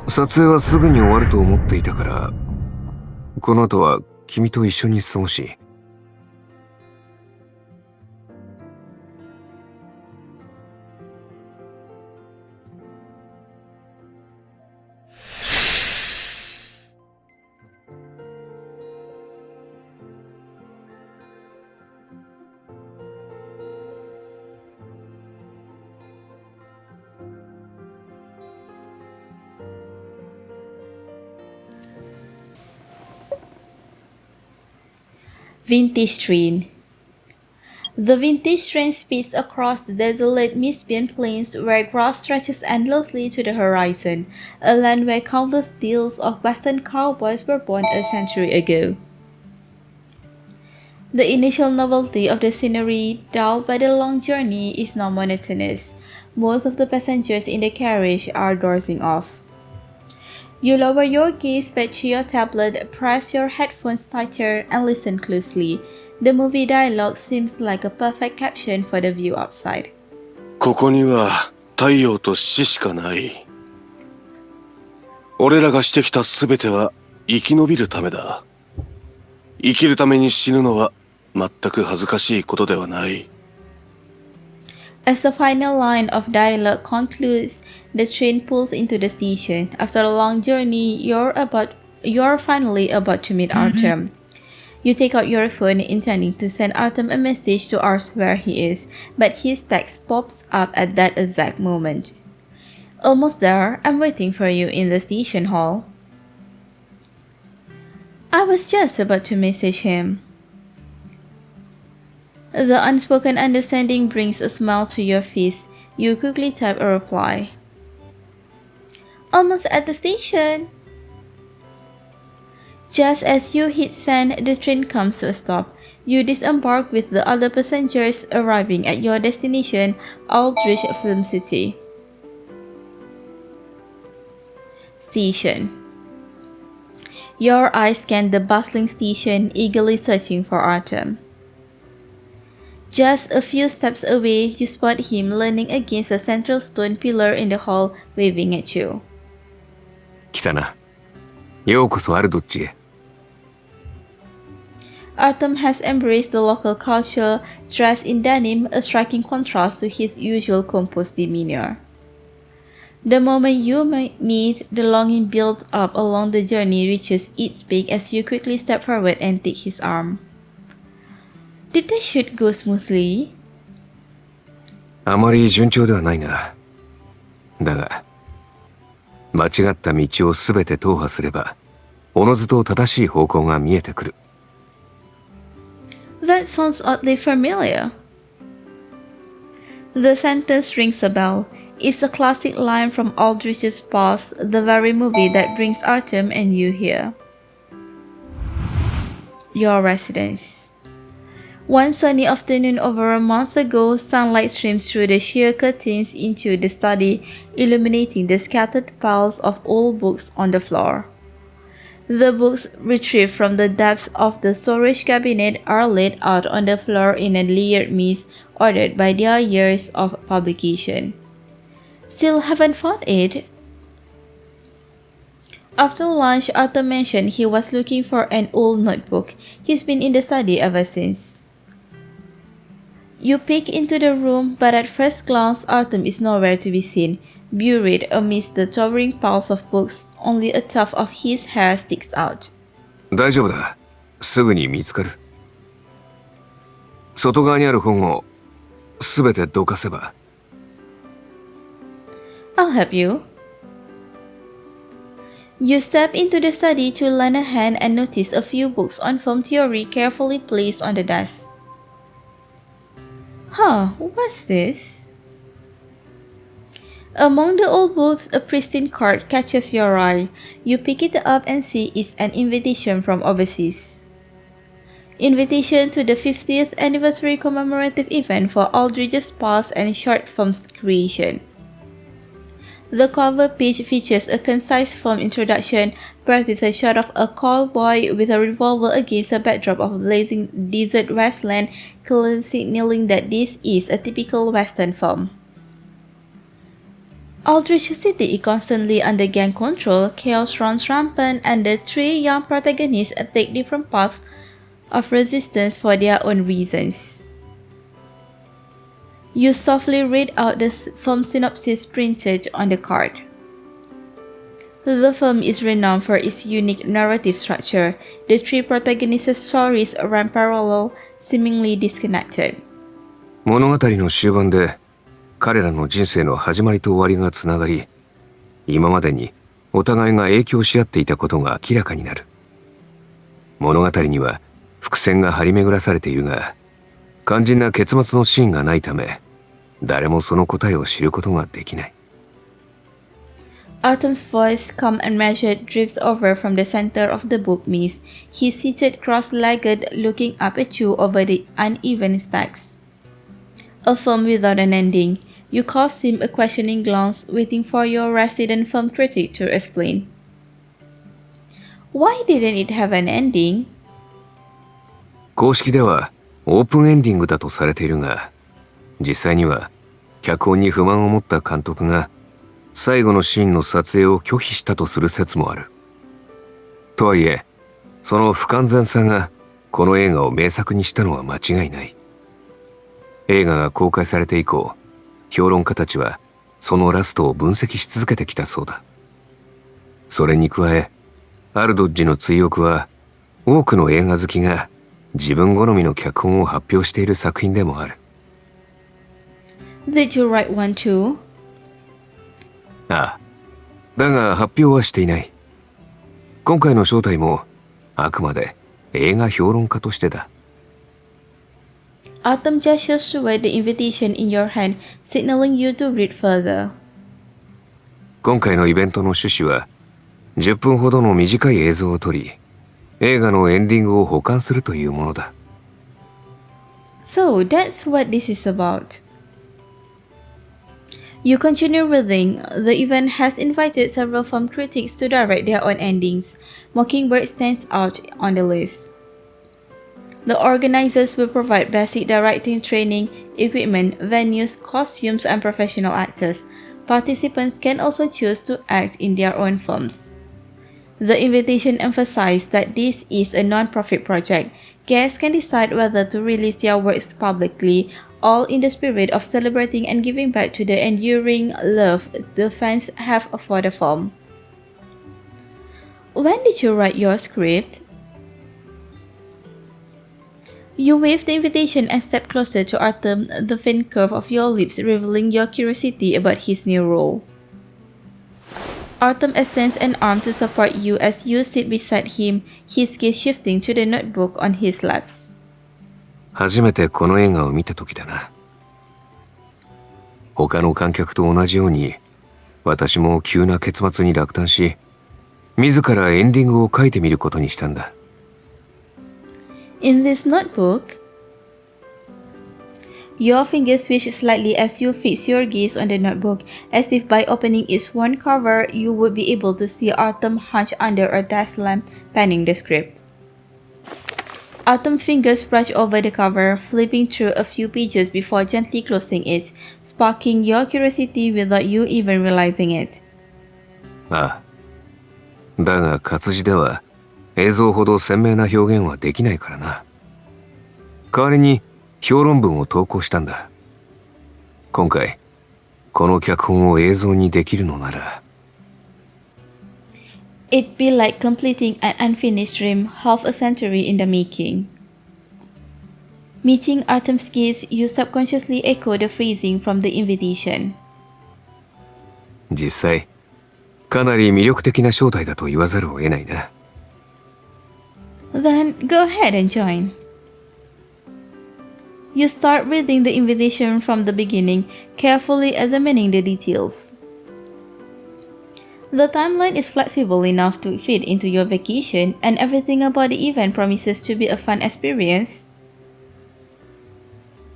撮影はすぐに終わると思っていたから、この後は君と一緒に過ごし。Vintage Train. The vintage train speeds across the desolate Mispian plains where grass stretches endlessly to the horizon, a land where countless tales of western cowboys were born a century ago. The initial novelty of the scenery, dulled by the long journey, is now monotonous. Most of the passengers in the carriage are dozing off. You lower your gaze back to your tablet, press your headphones tighter, and listen closely. The movie dialogue seems like a perfect caption for the view outside. ここには太陽と死しかない。俺らがしてきたすべては生き延びるためだ。生きるために死ぬのは全く恥ずかしいことではない。As the final line of dialogue concludes, the train pulls into the station. After a long journey, you're finally about to meet Artem. You take out your phone intending to send Artem a message to ask where he is, but his text pops up at that exact moment. Almost there, I'm waiting for you in the station hall. I was just about to message him. The unspoken understanding brings a smile to your face. You quickly type a reply. Almost at the station. Just as you hit send, the train comes to a stop. You disembark with the other passengers, arriving at your destination, Aldrich Film City. Station. Your eyes scan the bustling station, eagerly searching for Artem. Just a few steps away, you spot him leaning against a central stone pillar in the hall, waving at you. 来たな。ようこそアルドッチへ。Artem has embraced the local culture, dressed in denim, a striking contrast to his usual composed demeanor. The moment you meet, the longing built up along the journey reaches its peak as you quickly step forward and take his arm. Did the shoot go smoothly? あまり順調ではないな。だが、間違った道をすべて踏破すれば、おのずと正しい方向が見えてくる。That sounds oddly familiar. The sentence rings a bell. It's a classic line from Aldrich's Past, the very movie that brings Artem and you here. Your residence. One sunny afternoon over a month ago, sunlight streams through the sheer curtains into the study, illuminating the scattered piles of old books on the floor. The books retrieved from the depths of the storage cabinet are laid out on the floor in a layered mist ordered by their years of publication. Still haven't found it? After lunch, Arthur mentioned he was looking for an old notebook. He's been in the study ever since. You peek into the room, but at first glance, Artem is nowhere to be seen. Buried amidst the towering piles of books, only a tuft of his hair sticks out. 大丈夫だ。すぐに見つかる。外側にある本をすべてどかせば。I'll help you. You step into the study to lend a hand and notice a few books on film theory carefully placed on the desk. Huh, what's this? Among the old books, a pristine card catches your eye. You pick it up and see it's an invitation from overseas. Invitation to the 50th anniversary commemorative event for Aldrich's Past and short film's creation. The cover page features a concise film introduction paired with a shot of a cowboy with a revolver against a backdrop of a blazing desert wasteland, clearly signaling that this is a typical Western film. Aldrich City is constantly under gang control, chaos runs rampant, and the three young protagonists take different paths of resistance for their own reasons. You softly read out the film synopsis printed on the card. The film is renowned for its unique narrative structure. The three protagonists' stories run parallel, seemingly disconnected. 物語の終盤で彼らの人生の始まりと終わりがつながり、今までにお互いが影響し合っていたことが明らかになる。物語には伏線が張り巡らされているが、肝心な結末のシーンがないため、誰もその答えを知ることができない。Artem's voice, calm and measured, drifts over from the center of the book maze. He's seated cross-legged, looking up at you over the uneven stacks. A film without an ending. You cast him a questioning glance, waiting for your resident film critic to explain. Why didn't it have an ending? 公式ではオープンエンディングだとされているが、実際には脚本に不満を持った監督が最後のシーンの撮影を拒否したとする説もある。とはいえ、その不完全さがこの映画を名作にしたのは間違いない。映画が公開されて以降、評論家たちはそのラストを分析し続けてきたそうだ。それに加え、アルドッジの追憶は多くの映画好きが自分好みの脚本を発表している作品でもある。Did you write one too? ああ。だが発表はしていない。今回の招待もあくまで映画評論家としてだ。Artem gestures toward the invitation in your hand, signaling you to read further. 今回のイベントの趣旨は、10分ほどの短い映像を撮り、映画のエンディングを保管するというものだ。So that's what this is about. You continue reading. The event has invited several film critics to direct their own endings. Mockingbird stands out on the list. The organizers will provide basic directing training, equipment, venues, costumes, and professional actors. Participants can also choose to act in their own films. The invitation emphasized that this is a non-profit project. Guests can decide whether to release their works publicly, all in the spirit of celebrating and giving back to the enduring love the fans have for the film. When did you write your script? You wave the invitation and step closer to Artem, the faint curve of your lips revealing your curiosity about his new role. Artem extends an arm to support you as you sit beside him, his gaze shifting to the notebook on his laps. 初めてこの映画を見た時だな。他の観客と同じように、私も急な結末に落胆し、自らエンディングを書いてみることにしたんだ。In this notebook, your fingers switch slightly as you fix your gaze on the notebook, as if by opening its one cover, you would be able to see Artem hunched under a desk lamp penning the script. Artem's fingers brush over the cover, flipping through a few pages before gently closing it, sparking your curiosity without you even realizing it. ああ。だが活字では映像ほど鮮明な表現はできないからな。代わりに評論文を投稿したんだ。今回、この脚本を映像にできるのなら。It'd be like completing an unfinished dream, half a century in the making. Meeting Artem's gaze, you subconsciously echo the phrasing from the invitation. 実際、かなり魅力的な招待だと言わざるを得ないな。Then go ahead and join. You start reading the invitation from the beginning, carefully examining the details. The timeline is flexible enough to fit into your vacation, and everything about the event promises to be a fun experience.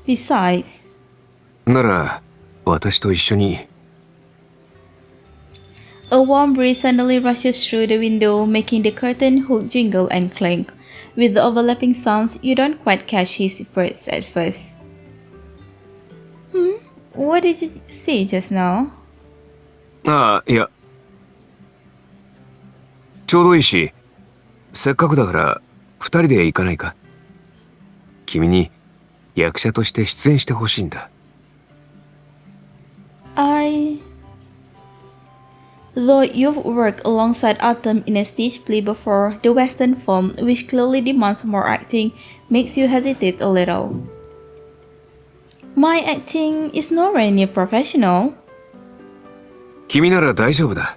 Besides, なら、私と一緒に。A warm breeze suddenly rushes through the window, making the curtain hook jingle and clink. With the overlapping sounds, you don't quite catch his words at first. What did you say just now? ああ、いや。ちょうどいいし、せっかくだから二人で行かないか。君に役者として出演してほしいんだ。Though you've worked alongside Artem in a stage play before, the Western film, which clearly demands more acting, makes you hesitate a little. My acting is nowhere near professional. 君なら大丈夫だ。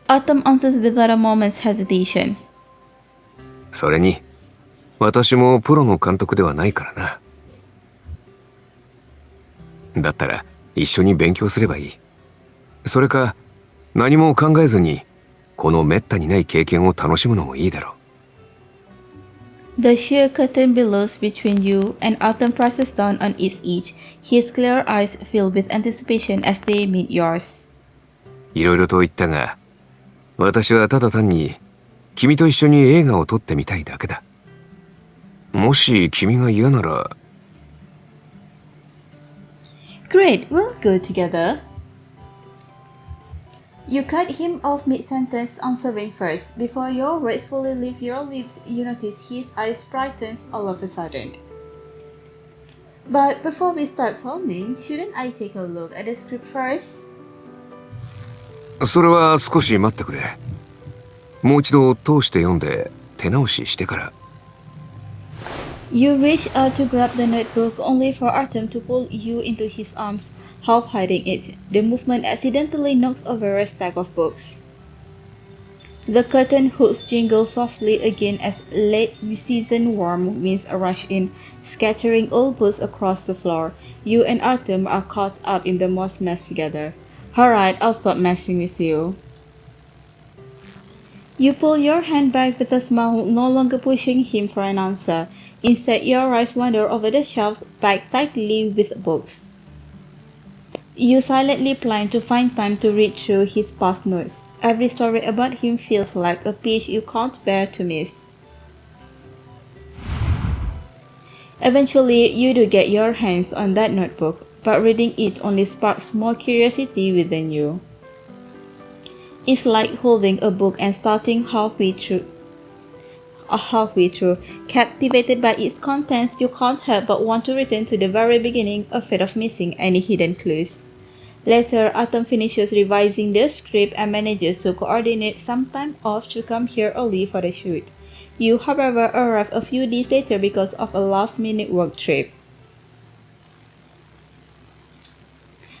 Artem answers without a moment's hesitation. それに、私もプロの監督ではないからな。だったら一緒に勉強すればいい。それか、何も考えずに、この滅多にない経験を楽しむのもいいだろう。The sheer curtain billows between you, and Artem presses down on its edge, his clear eyes filled with anticipation as they meet yours. いろいろと言ったが、私はただ単に君と一緒に映画を撮ってみたいだけだ。もし君が嫌なら。Great, we'll go together. You cut him off mid-sentence, answering first. Before your words fully leave your lips, you notice his eyes brightens all of a sudden. But before we start filming, shouldn't I take a look at the script first? それは少し待ってくれ。もう一度通して読んで手直ししてから。You reach out to grab the notebook, only for Artem to pull you into his arms, half hiding it. The movement accidentally knocks over a stack of books. The curtain hooks jingle softly again as late season warm winds rush in, scattering old books across the floor. You and Artem are caught up in the moss mess together. Alright, I'll stop messing with you. You pull your hand back with a smile, no longer pushing him for an answer. Instead, your eyes wander over the shelves packed tightly with books. You silently plan to find time to read through his past notes. Every story about him feels like a page you can't bear to miss. Eventually, you do get your hands on that notebook, but reading it only sparks more curiosity within you. It's like holding a book and starting halfway through. Captivated by its contents, you can't help but want to return to the very beginning, afraid of missing any hidden clues. Later, Artem finishes revising the script and manages to coordinate some time off to come here early for the shoot. You, however, arrive a few days later because of a last-minute work trip.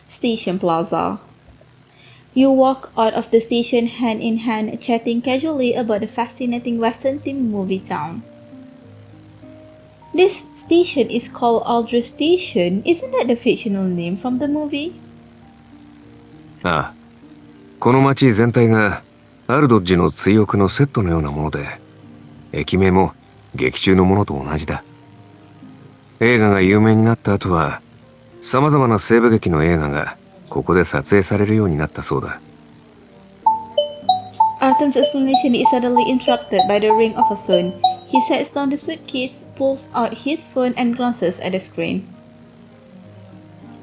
Station Plaza. You walk out of the station hand in hand, chatting casually about the fascinating Western-themed movie town. This station is called Aldrich Station. Isn't that the fictional name from the movie? ああ、この街全体がアルドッジの追憶のセットのようなもので、駅名も劇中のものと同じだ。映画が有名になった後は、様々な西部劇の映画がここで撮影されるようになったそうだ。Artem's explanation is suddenly interrupted by the ring of a phone. He sets down the suitcase, pulls out his phone and glances at the screen.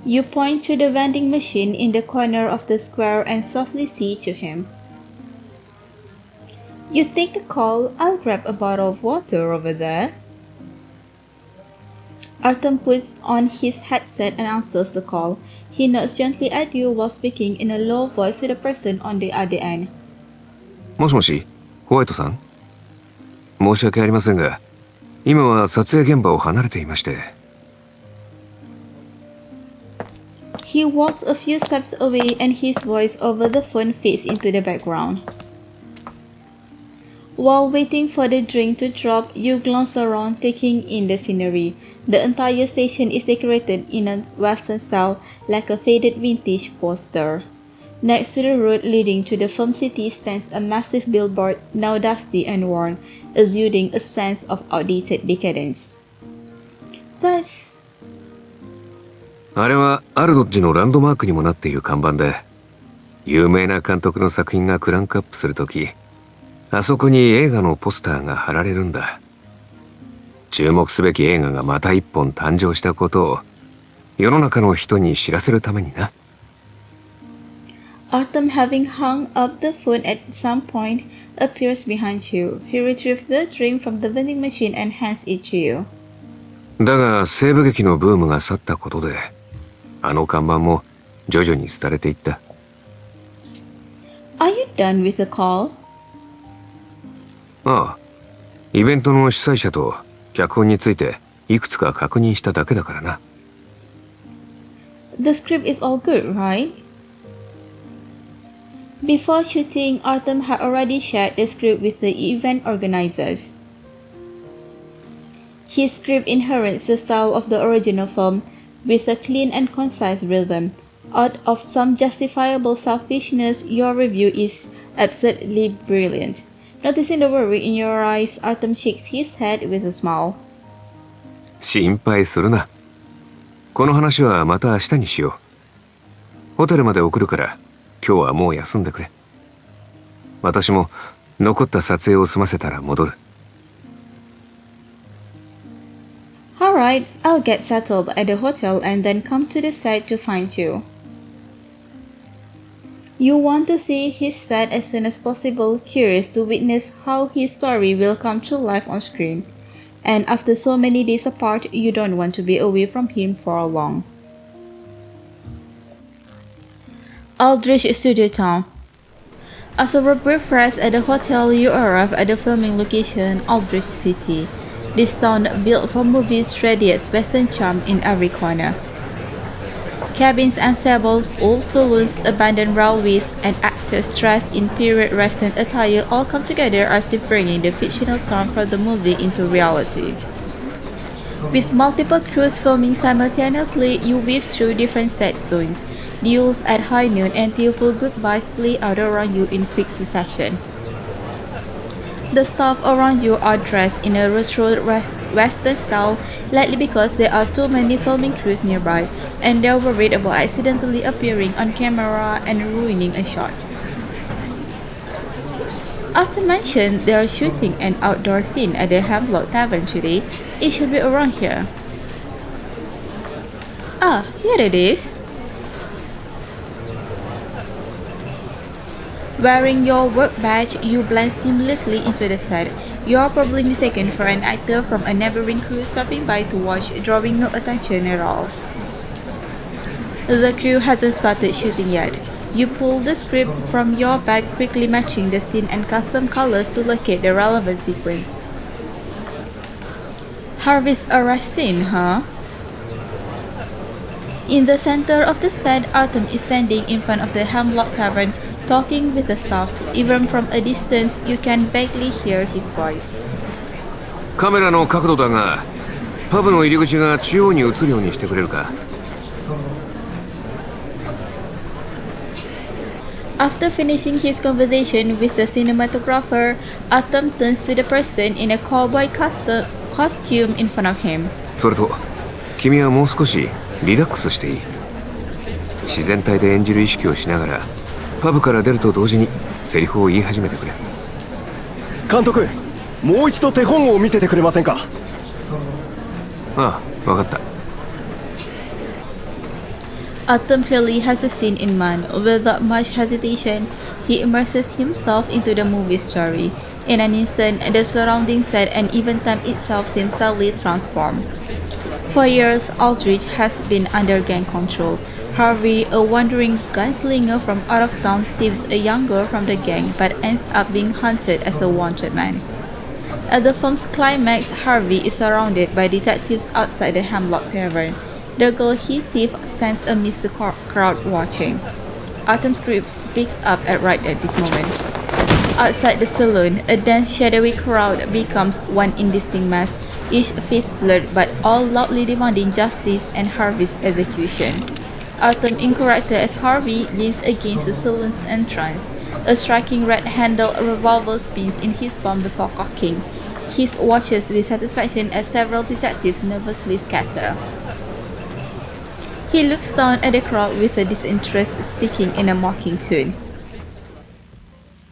You point to the vending machine in the corner of the square and softly say to him, "You take the call, I'll grab a bottle of water over there." Artem puts on his headset and answers the call. He nods gently at you while speaking in a low voice to the person on the other end. もしもし、ホワイトさん？申し訳ありませんが、今は撮影現場を離れていまして。He walks a few steps away and his voice over the phone fades into the background. While waiting for the drink to drop, you glance around, taking in the scenery. The entire station is decorated in a Western style, like a faded vintage poster. Next to the road leading to the film city stands a massive billboard, now dusty and worn, exuding a sense of outdated decadence. Thus, あれはアルドッジのランドマークにもなっている看板で、有名な監督の作品がクランクアップするとき、あそこに映画のポスターが貼られるんだ。注目すべき映画がまた一本誕生したことを世の中の人に知らせるためにな。Artem, having hung up the phone at some point, appears behind you. He retrieves the drink from the vending machine and hands it to you. だが西部劇のブームが去ったことで、あの看板も徐々に廃れていった。Are you done with the call? ああ、イベントの主催者と脚本についていくつか確認しただけだからな。The script is all good, right? Before shooting, Artem had already shared the script with the event organizers. His script inherits the style of the original film, with a clean and concise rhythm. Out of some justifiable selfishness, your review is absolutely brilliant. Noticing the worry in your eyes, Artem shakes his head with a smile. 心配するな。この話はまた明日にしよう。ホテルまで送るから今日はもう休んでくれ。私も残った撮影を済ませたら戻る。Alright, I'll get settled at the hotel and then come to the site to find you. You want to see his set as soon as possible, curious to witness how his story will come to life on screen. And after so many days apart, you don't want to be away from him for long. Aldrich Studio Town. After a brief rest at the hotel, you arrive at the filming location, Aldrich City. This town, built for movies, radiates Western charm in every corner. Cabins and stables, old saloons, abandoned railways, and actors dressed in period Western attire all come together as if bringing the fictional town from the movie into reality. With multiple crews filming simultaneously, you weave through different set zones. Duels at high noon and tearful goodbyes play out around you in quick succession. The staff around you are dressed in a retro Western style, likely because there are too many filming crews nearby, and they're worried about accidentally appearing on camera and ruining a shot. After mentioned they are shooting an outdoor scene at the Hemlock Tavern today, it should be around here. Ah, here it is. Wearing your work badge, you blend seamlessly into the set. You are probably mistaken for an actor from a neighboring crew stopping by to watch, drawing no attention at all. The crew hasn't started shooting yet. You pull the script from your bag, quickly matching the scene and custom colors to locate the relevant sequence. Harvey's arrest scene, huh? In the center of the set, Artem is standing in front of the Hemlock Tavern, talking with the staff. Even from a distance, you can vaguely hear his voice. カメラの角度だが、パブの入り口が中央に映るようにしてくれるか。After finishing his conversation with the cinematographer, Artem turns to the person in a cowboy costume in front of him. それと、君はもう少しリラックスしていい。自然体で演じる意識をしながら、パブから出ると同時にセリフを言い始めてくれ。監督、もう一度手本を見せてくれませんか。ああ、わかった。Artem clearly has a scene in mind. Without much hesitation, he immerses himself into the movie story. In an instant, the surrounding set and even time itself seems suddenly transformed. For years, Aldrich has been under gang control. Harvey, a wandering gunslinger from out of town, saves a young girl from the gang but ends up being hunted as a wanted man. At the film's climax, Harvey is surrounded by detectives outside the Hemlock Tavern. The girl he saved stands amidst the crowd watching. Artem's script picks up right at this moment. Outside the saloon, a dense shadowy crowd becomes one indistinct mass, each face blurred but all loudly demanding justice and Harvey's execution. Artem, in character as Harvey, leans against the saloon's entrance. A striking red-handled revolver spins in his palm before cocking. He watches with satisfaction as several detectives nervously scatter. He looks down at the crowd with a disinterest, speaking in a mocking tone.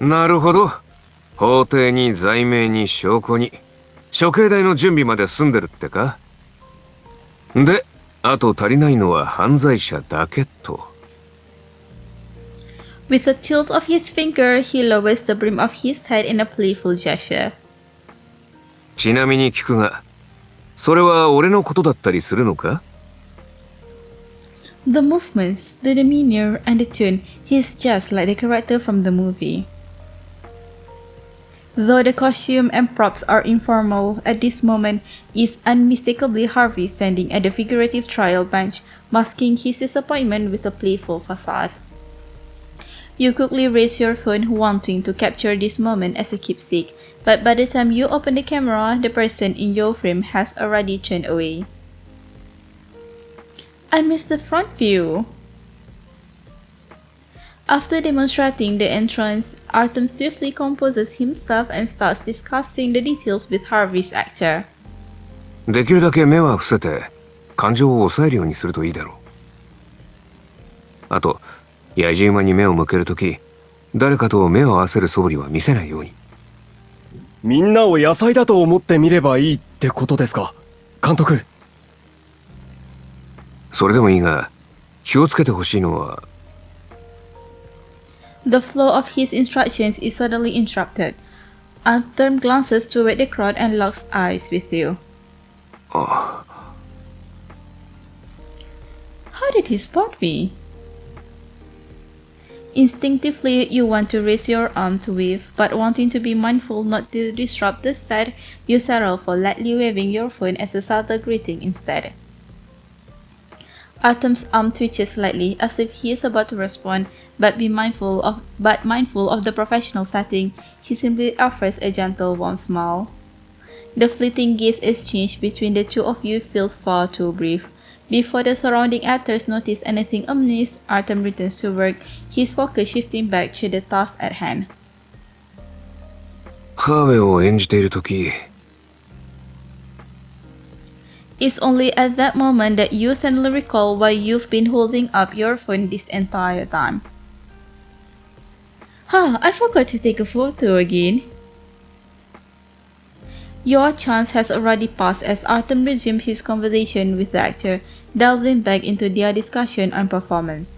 なるほど。法廷に罪名に証拠に処刑台の準備まで済んでるってか。で、あと足りないのは犯罪者だけと。With a tilt of his finger, he lowers the brim of his hat in a playful gesture. ちなみに聞くが、それは俺のことだったりするのか？ The movements, the demeanor, and the tune, he's just like the character from the movie. Though the costume and props are informal, at this moment is unmistakably Harvey standing at the figurative trial bench, masking his disappointment with a playful facade. You quickly raise your phone wanting to capture this moment as a keepsake, but by the time you open the camera, the person in your frame has already turned away. I missed the front view. After demonstrating the entrance, Artem swiftly composes himself and starts discussing the details with Harvey's actor. できるだけ目は伏せて、感情を抑えるようにするといいだろう。あと、野じ馬に目を向けるとき、誰かと目を合わせる素振りは見せないように。みんなを野菜だと思って見ればいいってことですか、監督。それでもいいが、気をつけてほしいのは。The flow of his instructions is suddenly interrupted. Artem glances toward the crowd and locks eyes with you. How did he spot me? Instinctively, you want to raise your arm to wave, but wanting to be mindful not to disrupt the set, you settle for lightly waving your phone as a subtle greeting instead. Artem's arm twitches slightly as if he is about to respond, but mindful of the professional setting, he simply offers a gentle, warm smile. The fleeting gaze exchange between the two of you feels far too brief. Before the surrounding actors notice anything amiss, Artem returns to work, his focus shifting back to the task at hand. ハーベを演じているとき、It's only at that moment that you suddenly recall why you've been holding up your phone this entire time. I forgot to take a photo again. Your chance has already passed as Artem resumes his conversation with the actor, delving back into their discussion on performance.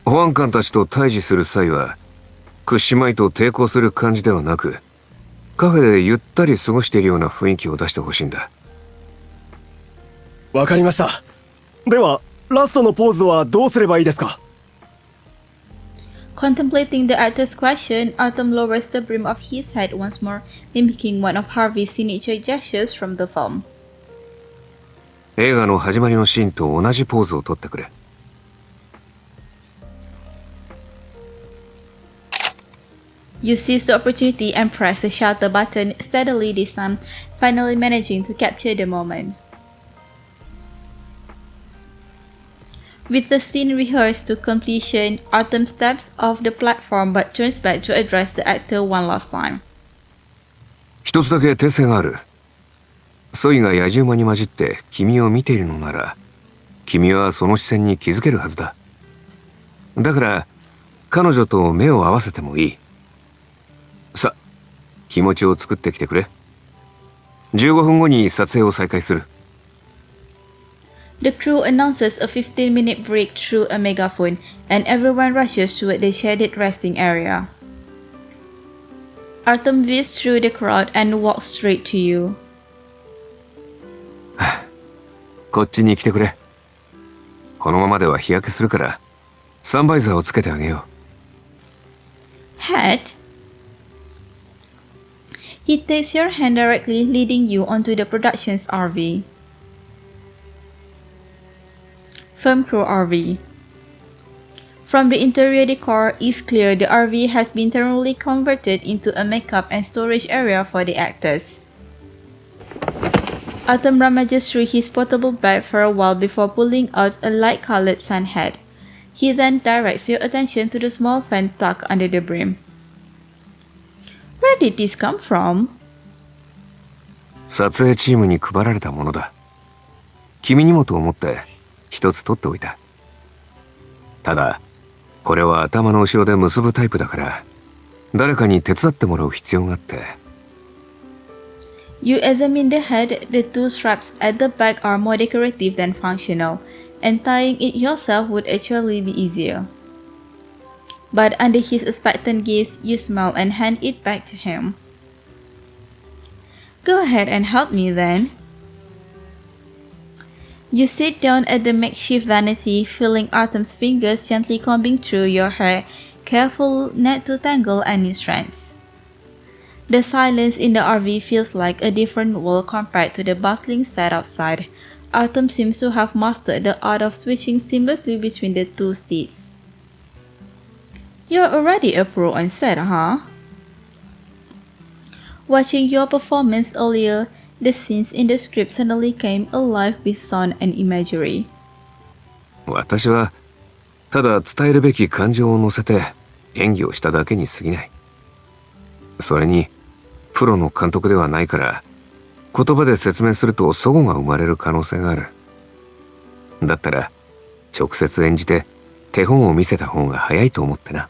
保安官たちと対峙する際は、屈しまいと抵抗する感じではなく、カフェでゆったり過ごしているような雰囲気を出してほしいんだ。わかりました。では、ラストのポーズはどうすればいいですか？ Contemplating the actor's question, Artem lowers the brim of his hat once more, mimicking one of Harvey's signature gestures from the film. 映画の始まりのシーンと同じポーズをとってくれ。You seize the opportunity and press the shutter button steadily this time, finally managing to capture the moment. With the scene rehearsed to completion, Artem steps off the platform but turns back to address the actor one last time. 一つだけ訂正がある。ソイが野じ馬に混じって君を見ているのなら、君はその視線に気づけるはずだ。だから、彼女と目を合わせてもいい。さ、気持ちを作ってきてくれ。15分後に撮影を再開する。The crew announces a 15-minute break through a megaphone, and everyone rushes toward the shaded resting area. Artem weaves through the crowd and walks straight to you. こっちに来てくれ。このままでは日焼けするから、サンバイザーをつけてあげよう。Hat? He takes your hand directly, leading you onto the production's RV. Film crew RV. From the interior decor, it's clear the RV has been thoroughly converted into a makeup and storage area for the actors. Artem rummages through his portable bag for a while before pulling out a light-colored sun hat. He then directs your attention to the small fan tucked under the brim. Where did this come from? 撮影チームに配られたものだ。君にもと思って一つ取っておいた。ただ、これは頭の後ろで結ぶタイプだから、誰かに手伝ってもらう必要があって。You examine the head. The two straps at the back are more decorative than functional, and tying it yourself would actually be easier. But under his expectant gaze, you smile and hand it back to him. Go ahead and help me then. You sit down at the makeshift vanity, feeling Artem's fingers gently combing through your hair, careful not to tangle any strands. The silence in the RV feels like a different world compared to the bustling set outside. Artem seems to have mastered the art of switching seamlessly between the two states. You're already a pro on set, huh? Watching your performance earlier, the scenes in the script suddenly came alive with sound and imagery. 私はただ伝えるべき感情を乗せて演技をしただけに過ぎない。それにプロの監督ではないから言葉で説明すると齟齬が生まれる可能性がある。だったら直接演じて手本を見せた方が早いと思ってな。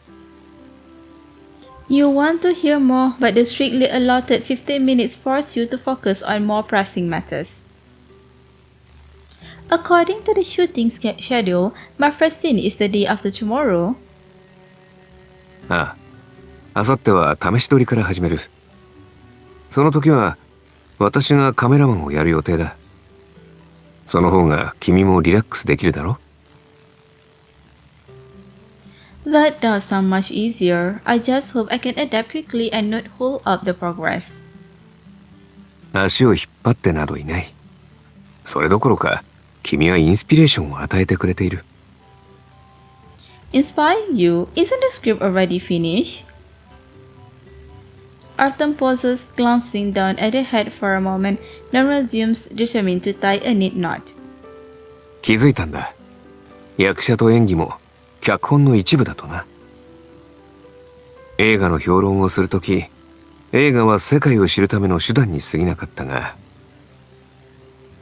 You want to hear more, but the strictly allotted 15 minutes force you to focus on more pressing matters. According to the shooting schedule, my first scene is the day after tomorrow. ああ、あさっては試し撮りから始める。その時は私がカメラマンをやる予定だ。その方が君もリラックスできるだろ。That does sound much easier. I just hope I can adapt quickly and not hold up the progress. 足を引っ張ってなどいない。それどころか、君はインスピレーションを与えてくれている。Inspire you? Isn't the script already finished? Artem pauses, glancing down at the head for a moment, then resumes, determined to tie a neat knot. 気づいたんだ。役者と演技も脚本の一部だとな。映画の評論をするとき、映画は世界を知るための手段に過ぎなかったが、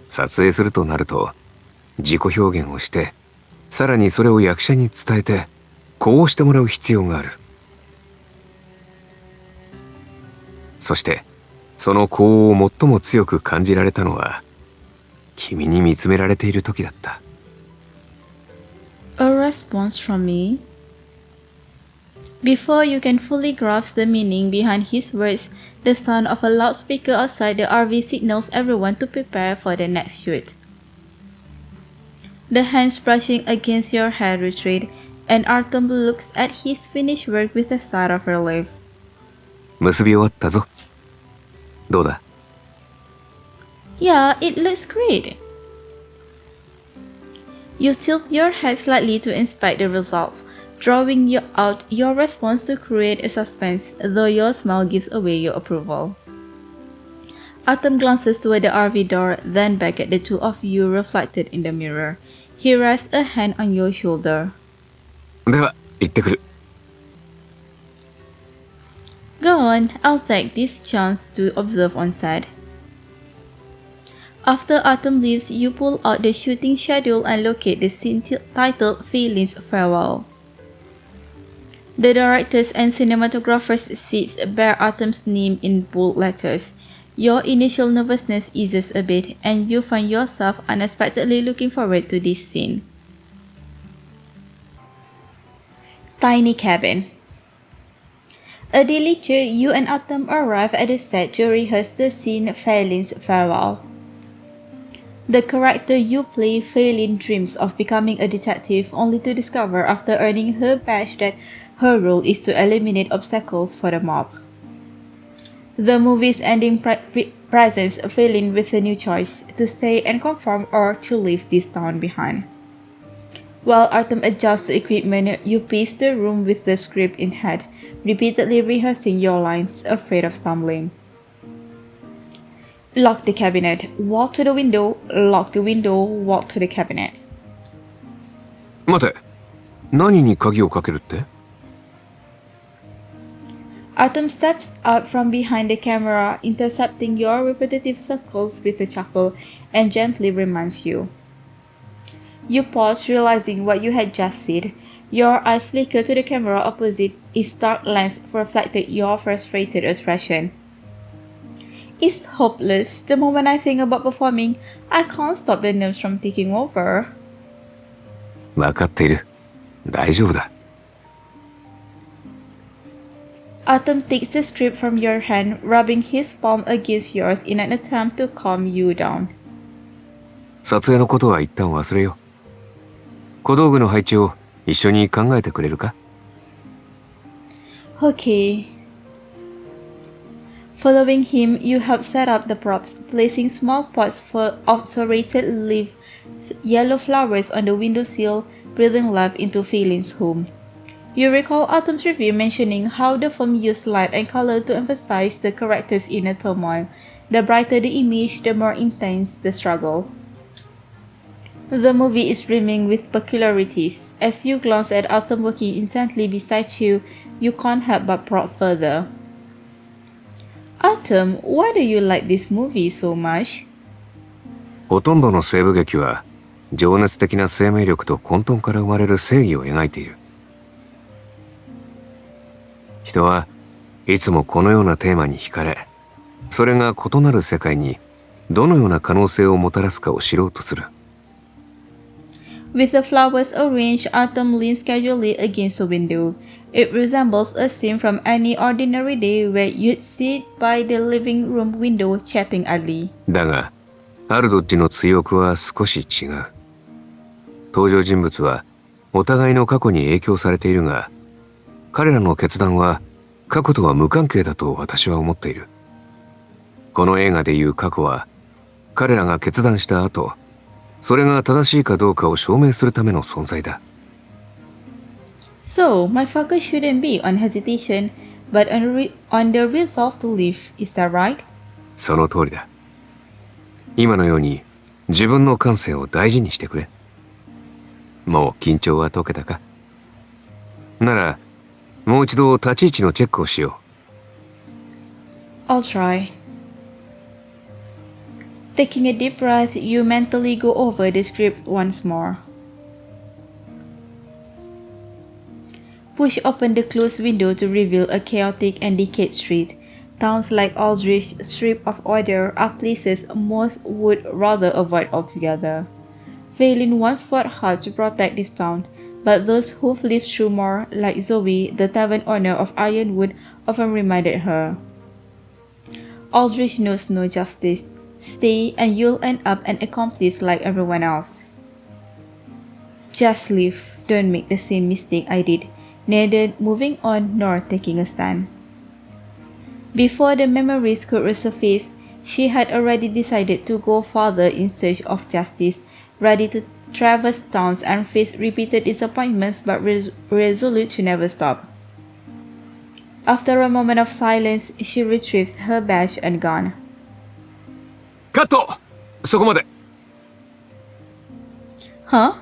撮影するとなると自己表現をして、さらにそれを役者に伝えてこうしてもらう必要がある。そしてその功を最も強く感じられたのは君に見つめられている時だった。A response from me? Before you can fully grasp the meaning behind his words, the sound of a loudspeaker outside the RV signals everyone to prepare for the next shoot. The hands brushing against your hair retreat, and Artem looks at his finished work with a sigh of relief. 結び終わったぞ。どうだ？ Yeah, it looks great. You tilt your head slightly to inspect the results, drawing out your response to create a suspense, though your smile gives away your approval. Artem glances toward the RV door, then back at the two of you reflected in the mirror. He rests a hand on your shoulder. では、行ってくる。Go on, I'll take this chance to observe on set. After Artem leaves, you pull out the shooting schedule and locate the scene titled Feelings Farewell. The director's and cinematographer's seats bear Artem's name in bold letters. Your initial nervousness eases a bit, and you find yourself unexpectedly looking forward to this scene. Tiny cabin. A day later, you and Artem arrive at the set to rehearse the scene Feelings Farewell. The character you play, Feilin, dreams of becoming a detective only to discover after earning her badge that her role is to eliminate obstacles for the mob. The movie's ending presents Feilin with a new choice, to stay and conform or to leave this town behind. While Artem adjusts the equipment, you pace the room with the script in hand, repeatedly rehearsing your lines, afraid of stumbling. Lock the cabinet, walk to the window, lock the window, walk to the cabinet. 待て、何に鍵をかけるって？ Artem steps out from behind the camera, intercepting your repetitive circles with a chuckle, and gently reminds you. You pause, realizing what you had just said. Your eyes flicker to the camera opposite. Its dark lens reflected your frustrated expression. It's hopeless. The moment I think about performing, I can't stop the nerves from taking over. 分かっている。大丈夫だ。Artem takes the script from your hand, rubbing his palm against yours in an attempt to calm you down. 撮影のことは一旦忘れよう。小道具の配置を一緒に考えてくれるか？ Okay. Following him, you help set up the props, placing small pots of serrated leaf yellow flowers on the windowsill, breathing life into Phelan's home. You recall Autumn's review mentioning how the film used light and color to emphasize the character's inner turmoil. The brighter the image, the more intense the struggle. The movie is brimming with peculiarities. As you glance at Autumn working intently beside you, you can't help but prod further. Autumn, why do you like this movie so much? ほとんどの西部劇は情熱的な生命力と混沌から生まれる正義を描いている。人はいつもこのようなテーマに惹かれ、それが異なる世界にどのような可能性をもたらすかを知ろうとする。With the flowers arranged, Artem leans casually against the window. It resembles a scene from any ordinary day where you'd sit by the living room window chatting idly. だが、アルドッジの追憶は少し違う。登場人物はお互いの過去に影響されているが、彼らの決断は過去とは無関係だと私は思っている。この映画でいう過去は、彼らが決断した後、それが正しいかどうかを証明するための存在だ。So, my focus shouldn't be on hesitation, but on the resolve to live. Is that right? その通りだ。今のように自分の感性を大事にしてくれ。もう緊張は解けたか？なら、もう一度立ち位置のチェックをしよI'll try. Taking a deep breath, you mentally go over the script once more. Push open the closed window to reveal a chaotic and decayed street. Towns like Aldrich, stripped of order, are places most would rather avoid altogether. Phelan once fought hard to protect this town, but those who've lived through more, like Zoe, the tavern owner of Ironwood, often reminded her. Aldrich knows no justice. Stay and you'll end up an accomplice like everyone else. Just leave. Don't make the same mistake I did, neither moving on nor taking a stand. Before the memories could resurface, she had already decided to go farther in search of justice, ready to traverse towns and face repeated disappointments but resolute to never stop. After a moment of silence, she retrieves her badge and gun. う。カット！そこまで。Huh?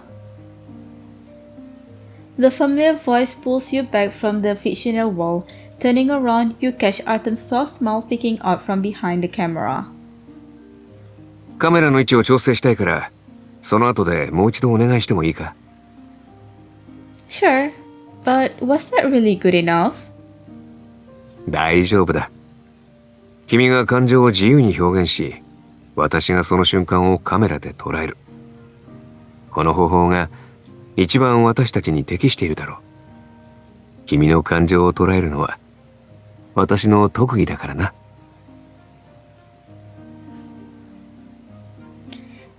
The familiar voice pulls you back from the fictional wall. Turning around, you catch Artem's soft smile peeking out from behind the camera. カメラの位置を調整したいから、その後でもう一度お願いしてもいいか？ Sure, but was that really good enough? 大丈夫だ。君が感情を自由に表現し、私がその瞬間をカメラで捉える。この方法が一番私たちに適しているだろう。君の感情を捉えるのは私の特技だからな。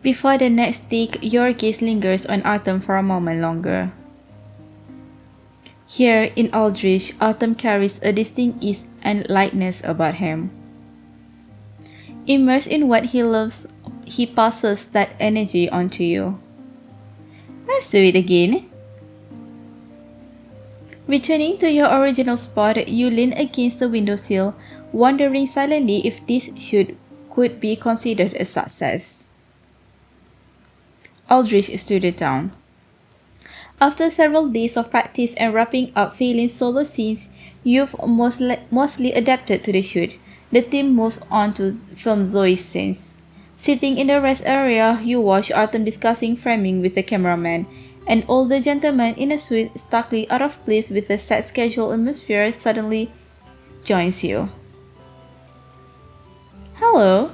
Before the next take, your gaze lingers on Artem for a moment longer. Here in Aldrich, Artem carries a distinct ease and lightness about him. Immersed in what he loves, he passes that energy on to you. Let's do it again. Returning to your original spot, you lean against the windowsill, wondering silently if this shoot could be considered a success. Aldrich stood it down. After several days of practice and wrapping up Phelan's solo scenes, you've mostly adapted to the shoot. The team moves on to film Zoe's scenes. Sitting in the rest area, you watch Artem discussing framing with the cameraman. An older gentleman in a suit, starkly out of place with a set schedule atmosphere, suddenly joins you. Hello.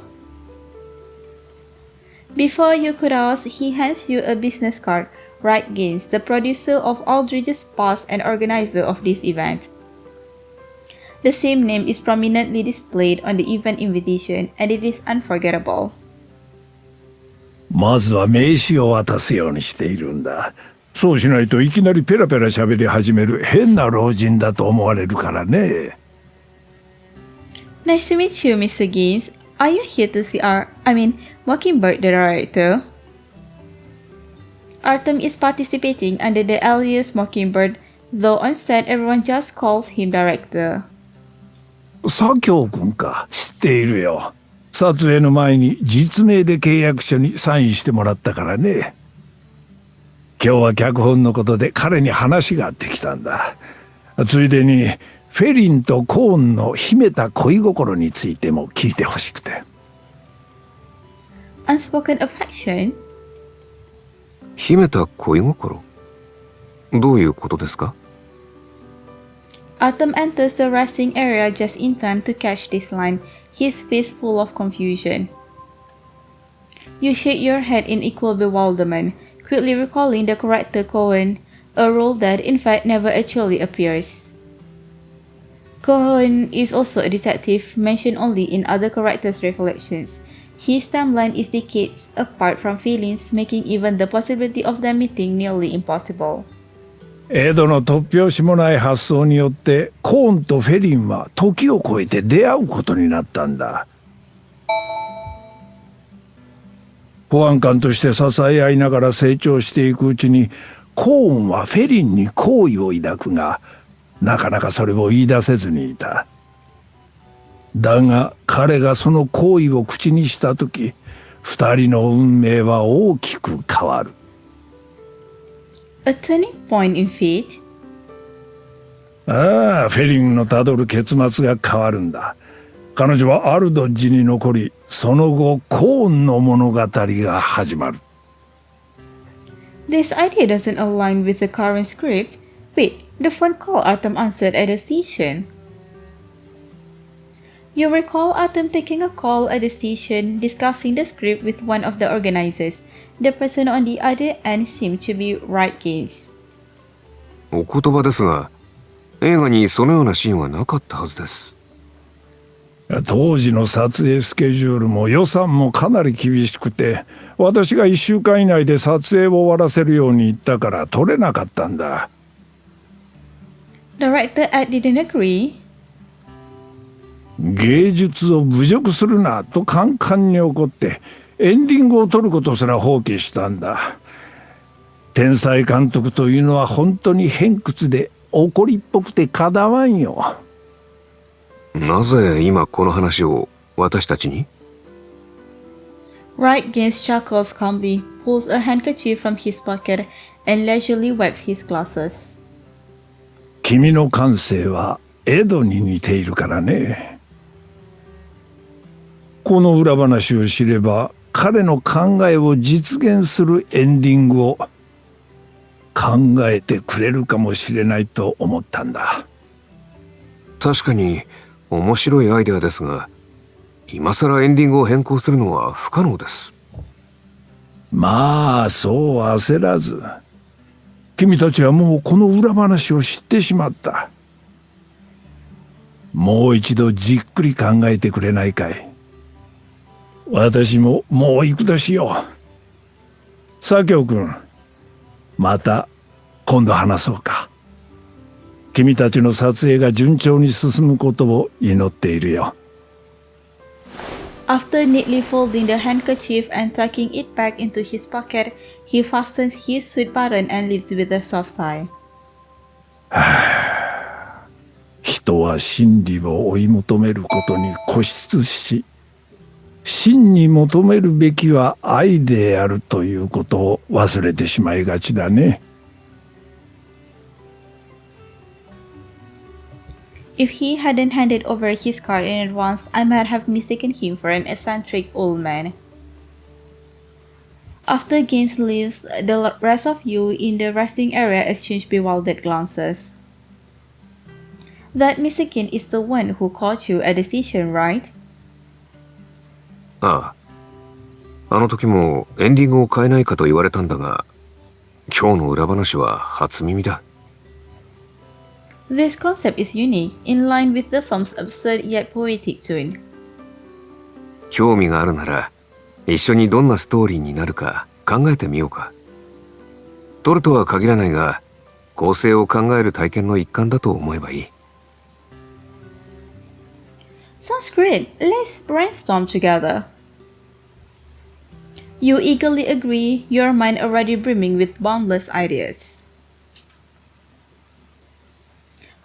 Before you could ask, he hands you a business card. Wright Gaines, the producer of Aldridge's Past and organizer of this event. The same name is prominently displayed on the event invitation, and it is unforgettable. まずは名刺を渡すようにしているんだ。そうしないといきなりペラペラ喋り始める変な老人だと思われるからね。Nice to meet you, Mr. Gaines. Are you here to see Mockingbird the director? Artem is participating under the alias Mockingbird, though on set everyone just calls him director. 左京君か、知っているよ。撮影の前に実名で契約書にサインしてもらったからね。今日は脚本のことで彼に話があってきたんだ。ついでにフェリンとコーンの秘めた恋心についても聞いてほしくて。Unspoken affection? 秘めた恋心？どういうことですか？ Artem enters the resting area just in time to catch this line, his face full of confusion. You shake your head in equal bewilderment, quickly recalling the character Cohen, a role that in fact never actually appears. Cohen is also a detective mentioned only in other characters' recollections. His timeline is decades apart from feelings, making even the possibility of them meeting nearly impossible. エドの突拍子もない発想によってコーンとフェリンは時を超えて出会うことになったんだ。保安官として支え合いながら成長していくうちにコーンはフェリンに好意を抱くがなかなかそれを言い出せずにいた。だが彼がその好意を口にした時二人の運命は大きく変わる。A turning point in fate? ああ、フェリンのたどる結末が変わるんだ。彼女はアルドッジに残り、その後コーンの物語が始まる。This idea doesn't align with the current script. Wait, the phone call Artem answered at the station. You recall Artem taking a call at the station, discussing the script with one of the organizers. The person on the other end seemed to be Wright Gaines. お言葉ですが、映画にそのようなシーンはなかったはずです。当時の撮影スケジュールも予算もかなり厳しくて、私が1週間以内で撮影を終わらせるように言ったから撮れなかったんだ。Director Ed didn't agree. 芸術を侮辱するなとカンカンに怒ってエンディングを撮ることすら放棄したんだ。天才監督というのは本当に偏屈で怒りっぽくてかだわんよ。なぜ今この話を私たちに？ Wright Gaines chuckles calmly, pulls a handkerchief from his pocket, and leisurely wipes his glasses. 君の感性はエドに似ているからね。この裏話を知れば彼の考えを実現するエンディングを考えてくれるかもしれないと思ったんだ。確かに面白いアイデアですが、今さらエンディングを変更するのは不可能です。まあそう焦らず。君たちはもうこの裏話を知ってしまった。もう一度じっくり考えてくれないかい。私ももう行くとしよう。左京君、また今度話そうか。君たちの撮影が順調に進むことを祈っているよ。After neatly folding the handkerchief and tucking it back into his pocket, he fastens his suit button and leaves with a soft sigh. 人は真理を追い求めることに固執し、真に求めるべきは愛であるということを忘れてしまいがちだね。If he hadn't handed over his card in advance, I might have mistaken him for an eccentric old man. After Gaines leaves, the rest of you in the resting area exchange bewildered glances. That Mr. Gaines is the one who caught you at the station, right? ああ。あの時もエンディングを変えないかと言われたんだが、今日の裏話は初耳だ。This concept is unique, in line with the film's absurd yet poetic tune. 興味があるなら、一緒にどんなストーリーになるか考えてみようか。撮るとは限らないが、構成を考える体験の一環だと思えばいい。Sounds great. Let's brainstorm together. You eagerly agree, your mind already brimming with boundless ideas.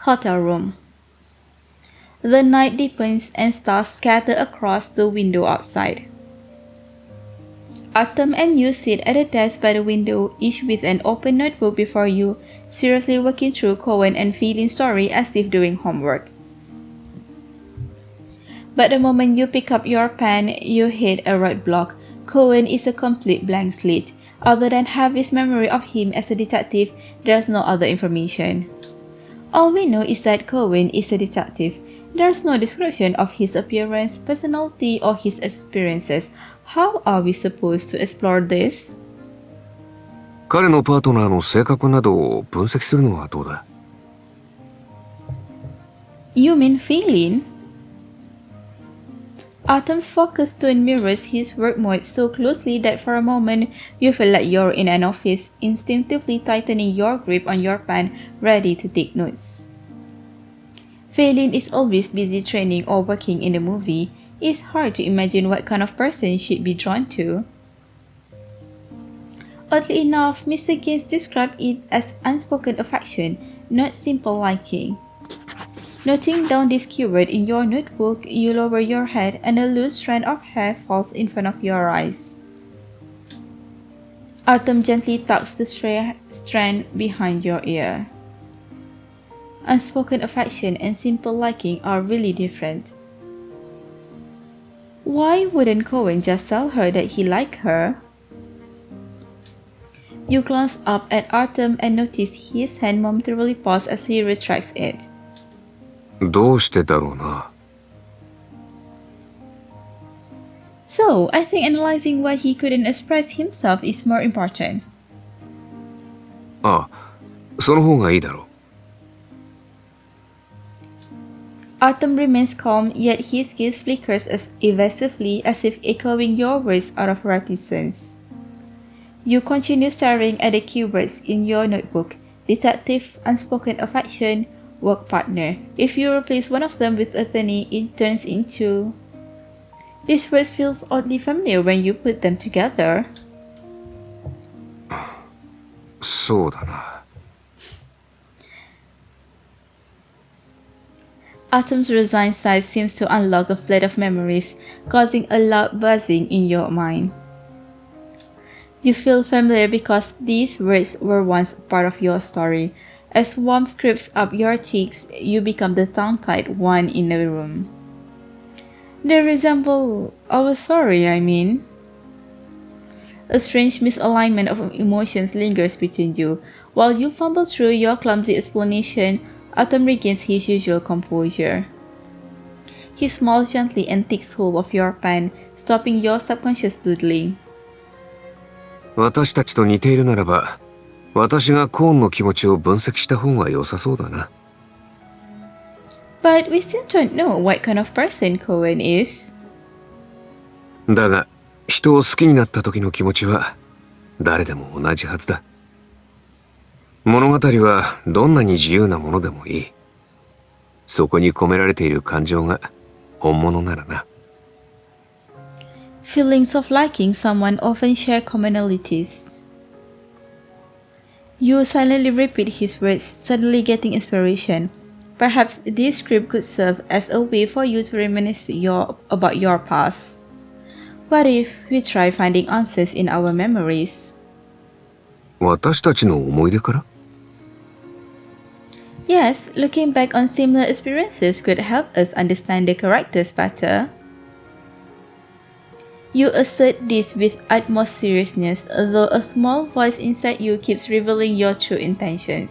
Hotel room. The night deepens and stars scatter across the window outside. Artem and you sit at a desk by the window, each with an open notebook before you, seriously working through Cohen and Phelan's story as if doing homework. But the moment you pick up your pen, you hit a roadblock. Cohen is a complete blank slate. Other than Harvey's memory of him as a detective, there's no other information. All we know is that Cohen is a detective. There's no description of his appearance, personality, or his experiences. How are we supposed to explore this? 彼のパートナーの性格などを分析するのはどうだ？ You mean Phelan? Artem's focused tone mirrors his work mode so closely that for a moment you feel like you're in an office, instinctively tightening your grip on your pen, ready to take notes. Phelan is always busy training or working in the movie. It's hard to imagine what kind of person she'd be drawn to. Oddly enough, Mr. Gaines described it as unspoken affection, not simple liking. Noting down this keyword in your notebook, you lower your head and a loose strand of hair falls in front of your eyes. Artem gently tucks the strand behind your ear. Unspoken affection and simple liking are really different. Why wouldn't Cohen just tell her that he liked her? You glance up at Artem and notice his hand momentarily pause as he retracts it. どうしてだろうな。So, I think analyzing why he couldn't express himself is more important. ああ、その方がいいだろう。Artem remains calm, yet his gaze flickers as evasively as if echoing your words out of reticence. You continue staring at the keywords in your notebook: detective, unspoken affection, work partner. If you replace one of them with attorney, it turns into... This word feels oddly familiar when you put them together. そうだな。Artem's resigned sigh seems to unlock a flood of memories, causing a loud buzzing in your mind. You feel familiar because these words were once part of your story. As warmth creeps up your cheeks, you become the tongue-tied one in the room. They resemble our story, I mean. A strange misalignment of emotions lingers between you. While you fumble through your clumsy explanation, Artem regains his usual composure. He smiles gently and takes hold of your pen, stopping your subconscious doodling. 私たちと似ているならば、私がコーンの気持ちを分析した方が良さそうだな。But we still don't know what kind of person Cohen is. だが、人を好きになった時の気持ちは誰でも同じはずだ。物語はどんなに自由なものでもいい。そこに込められている感情が本物ならな。Feelings of liking someone often share commonalities. You silently repeat his words, suddenly getting inspiration. Perhaps this script could serve as a way for you to reminisce about your past. What if we try finding answers in our memories? 私たちの思い出から？ Yes, looking back on similar experiences could help us understand the characters better. You assert this with utmost seriousness, though a small voice inside you keeps revealing your true intentions.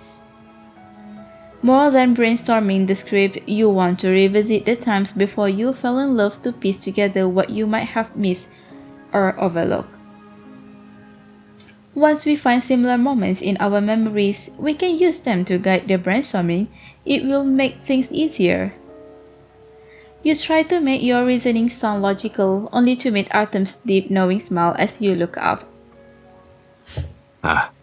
More than brainstorming the script, you want to revisit the times before you fell in love to piece together what you might have missed or overlooked. Once we find similar moments in our memories, we can use them to guide the brainstorming. It will make things easier. You try to make your reasoning sound logical, only to meet Artem's deep knowing smile as you look up. ああ、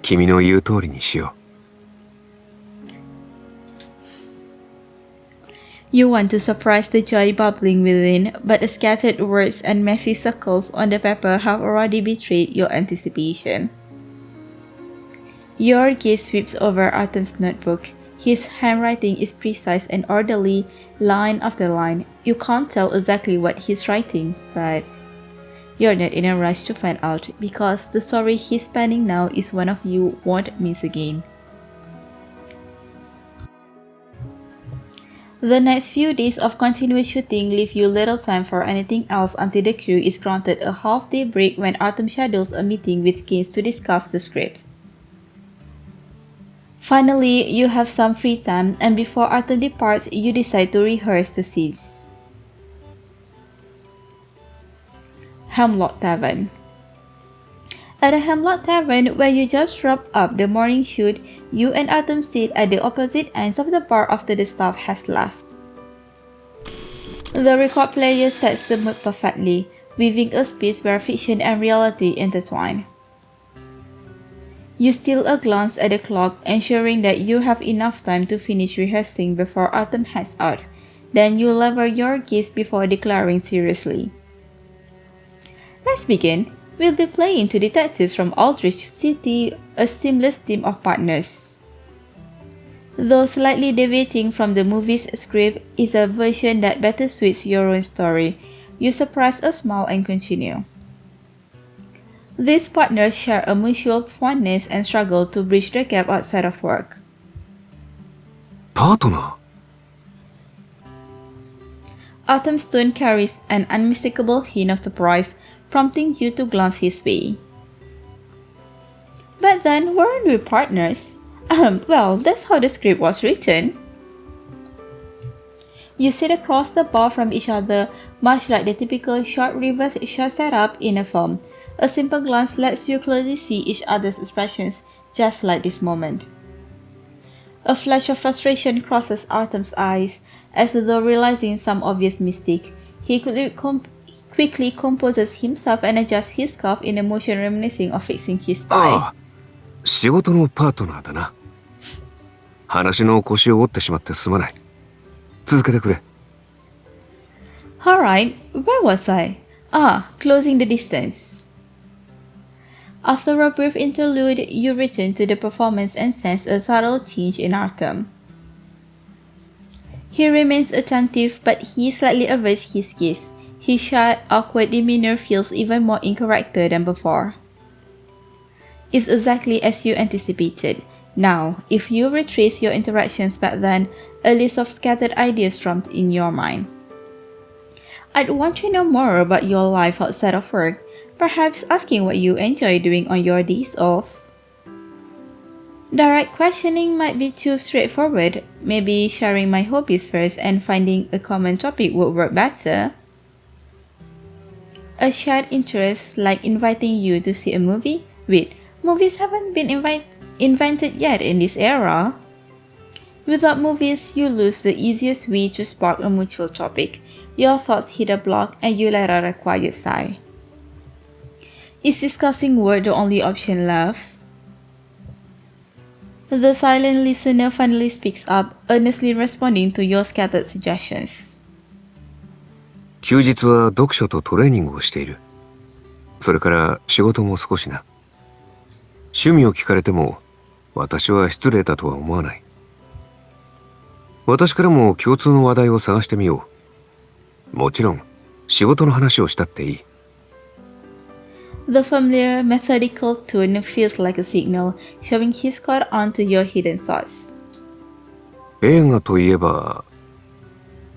君の言う通りにしよう。You want to surprise the joy bubbling within, but the scattered words and messy circles on the paper have already betrayed your anticipation. Your gaze sweeps over Artem's notebook. His handwriting is precise and orderly, line after line. You can't tell exactly what he's writing, but you're not in a rush to find out, because the story he's penning now is one of you won't miss again. The next few days of continuous shooting leave you little time for anything else until the crew is granted a half-day break when Artem schedules a meeting with Gaines to discuss the script. Finally, you have some free time, and before Artem departs, you decide to rehearse the scenes. Hemlock Tavern. At the Hemlock Tavern, where you just wrap up the morning shoot, you and Artem sit at the opposite ends of the bar after the staff has left. The record player sets the mood perfectly, weaving a space where fiction and reality intertwine. You steal a glance at the clock, ensuring that you have enough time to finish rehearsing before Artem heads out. Then you level your gaze before declaring seriously. Let's begin. We'll be playing two detectives from Aldrich City, a seamless team of partners. Though slightly deviating from the movie's script, is a version that better suits your own story. You suppress a smile and continue. These partners share a mutual fondness and struggle to bridge the gap outside of work. パートナ Artem's tone carries an unmistakable hint of surprise, prompting you to glance his way. But then, weren't we partners? Well, that's how the script was written. You sit across the bar from each other, much like the typical short reverse shot setup in a film. A simple glance lets you clearly see each other's expressions, just like this moment. A flash of frustration crosses Artem's eyes, as though realizing some obvious mistake. He quickly composes himself and adjusts his scarf in a motion reminiscing of fixing his tie. ああ、仕事のパートナーだな。話の腰を折ってしまってすまない。続けてくれ。Alright, where was I? Closing the distance. After a brief interlude, you return to the performance and sense a subtle change in Artem. He remains attentive, but he slightly averts his gaze. His shy, awkward demeanor feels even more in character than before. It's exactly as you anticipated. Now, if you retrace your interactions back then, a list of scattered ideas drummed in your mind. I'd want to know more about your life outside of work, perhaps asking what you enjoy doing on your days off. Direct questioning might be too straightforward. Maybe sharing my hobbies first and finding a common topic would work better. A shared interest, like inviting you to see a movie? Wait, movies haven't been invented yet in this era. Without movies, you lose the easiest way to spark a mutual topic. Your thoughts hit a block and you let out a quiet sigh. Is discussing work the only option left? The silent listener finally speaks up, earnestly responding to your scattered suggestions. 休日は読書とトレーニングをしている。それから仕事も少しな。趣味を聞かれても私は失礼だとは思わない。私からも共通の話題を探してみよう。もちろん仕事の話をしたっていい。The familiar, methodical tone feels like a signal, showing he's caught on to your hidden thoughts. 映画といえば、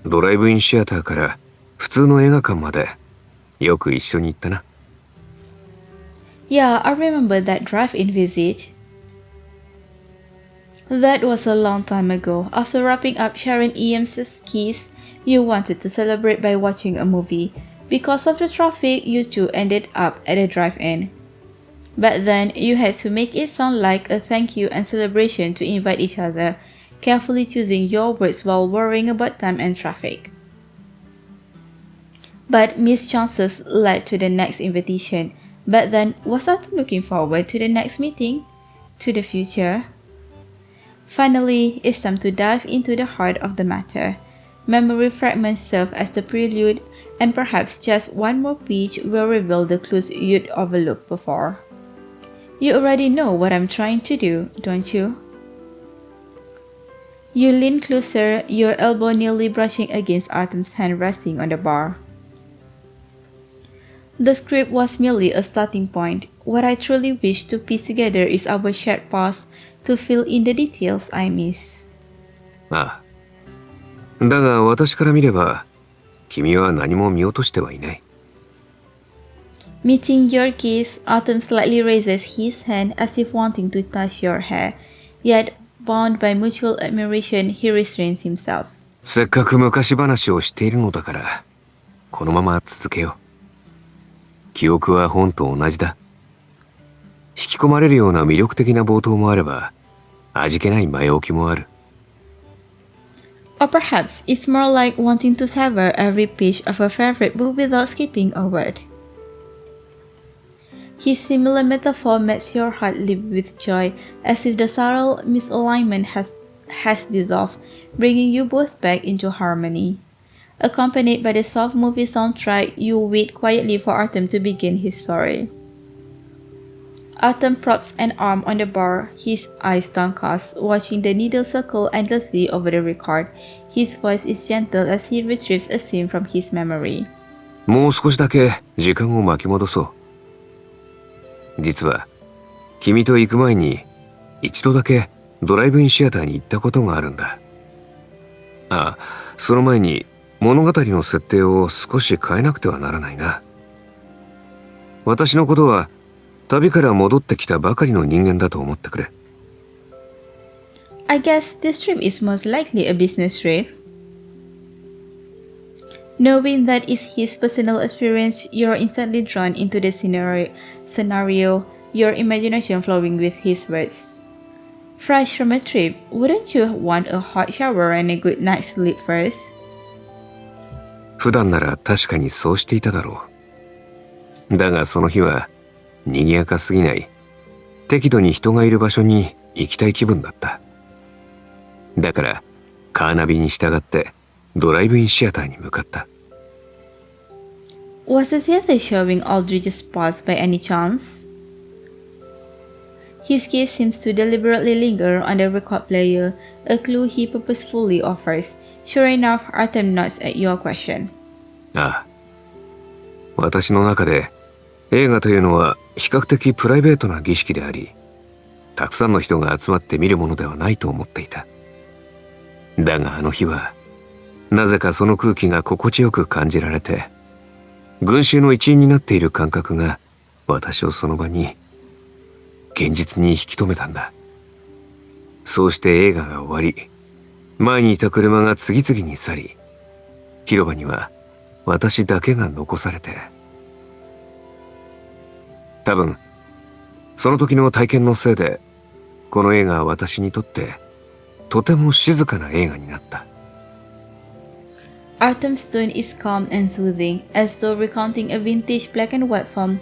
ドライブインシアターから普通の映画館までよく一緒に行ったな。Yeah, I remember that drive-in visit. That was a long time ago. After wrapping up Sharon EM's keys, you wanted to celebrate by watching a movie. Because of the traffic, you two ended up at a drive-in. But then you had to make it sound like a thank you and celebration to invite each other, carefully choosing your words while worrying about time and traffic. But missed chances led to the next invitation. But then, was Artem looking forward to the next meeting? To the future? Finally, it's time to dive into the heart of the matter. Memory fragments serve as the prelude, and perhaps just one more page will reveal the clues you'd overlooked before. You already know what I'm trying to do, don't you? You lean closer, your elbow nearly brushing against Artem's hand resting on the bar. The script was merely a starting point. What I truly wish to piece together is our shared past to fill in the details I miss. ああ。だが私から見れば、君は何も見落としてはいない。Meeting your kiss, Artem slightly raises his hand as if wanting to touch your hair. Yet, bound by mutual admiration, he restrains himself. せっかく昔話をしているのだから、このまま続けよう。記憶は本と同じだ。引き込まれるような魅力的な冒頭もあれば、味気ない前置きもある。Or perhaps it's more like wanting to savor every page of a favorite book without skipping a word. His similar metaphor makes your heart leap with joy, as if the subtle misalignment has dissolved, bringing you both back into harmony. Accompanied by the soft movie soundtrack, you wait quietly for Artem to begin his story. Artem props an arm on the bar, his eyes downcast, watching the needle circle endlessly over the record. His voice is gentle as he retrieves a scene from his memory. もう少しだけ時間を巻き戻そう。実は、君と行く前に一度だけドライブインシアターに行ったことがあるんだ。ああ、その前に物語の設定を少し変えなくてはならないな。私のことは旅から戻ってきたばかりの人間だと思ってくれ。I guess this trip is most likely a business trip. Knowing that is his personal experience, you're instantly drawn into the scenario, your imagination flowing with his words. Fresh from a trip, wouldn't you want a hot shower and a good night's sleep first? 普段なら確かにそうしていただろう。だがその日は賑やかすぎない、適度に人がいる場所に行きたい気分だった。だからカーナビに従ってドライブインシアターに向かった。Was the theater showing Aldridge's spots by any chance? His gaze seems to deliberately linger on the record player, a clue he purposefully offers. Sure enough, Artem nods at your question. ああ。私の中で映画というのは比較的プライベートな儀式であり、たくさんの人が集まって見るものではないと思っていた。だがあの日は、なぜかその空気が心地よく感じられて、群衆の一員になっている感覚が私をその場に、現実に引き止めたんだ。そうして映画が終わり、前にいた車が次々に去り、広場には私だけが残されて、多分、その時の体験のせいで、この映画は私にとって、とても静かな映画になった。Artem's tone is calm and soothing, as though recounting a vintage black and white film.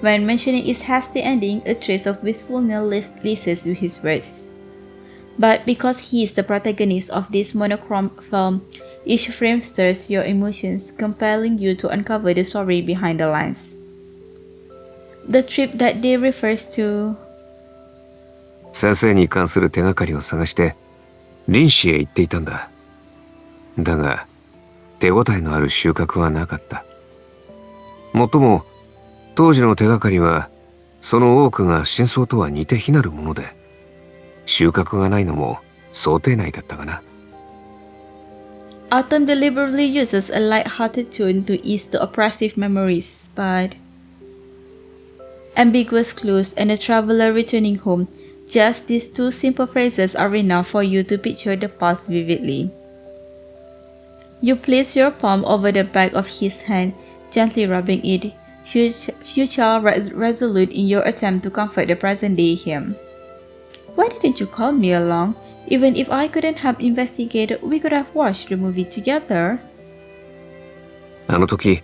When mentioning its hasty ending, a trace of wistfulness leases to his words. But because he is the protagonist of this monochrome film, each frame stirs your emotions, compelling you to uncover the story behind the lines. The trip that day refers to... 先生に関する手がかりを探して、林市へ行っていたんだ。だが、手応えのある収穫はなかった。もっとも、当時の手がかりは、その多くが真相とは似て非なるもので、収穫がないのも想定内だったかな。Artem deliberately uses a light-hearted tone to ease the oppressive memories, but... Ambiguous clues and a traveler returning home, Just these two simple phrases are enough for you to picture the past vividly. You place your palm over the back of his hand, gently rubbing it, future resolute in your attempt to comfort the present-day him. Why didn't you call me along? Even if I couldn't have investigated, we could have watched the movie together. あの時、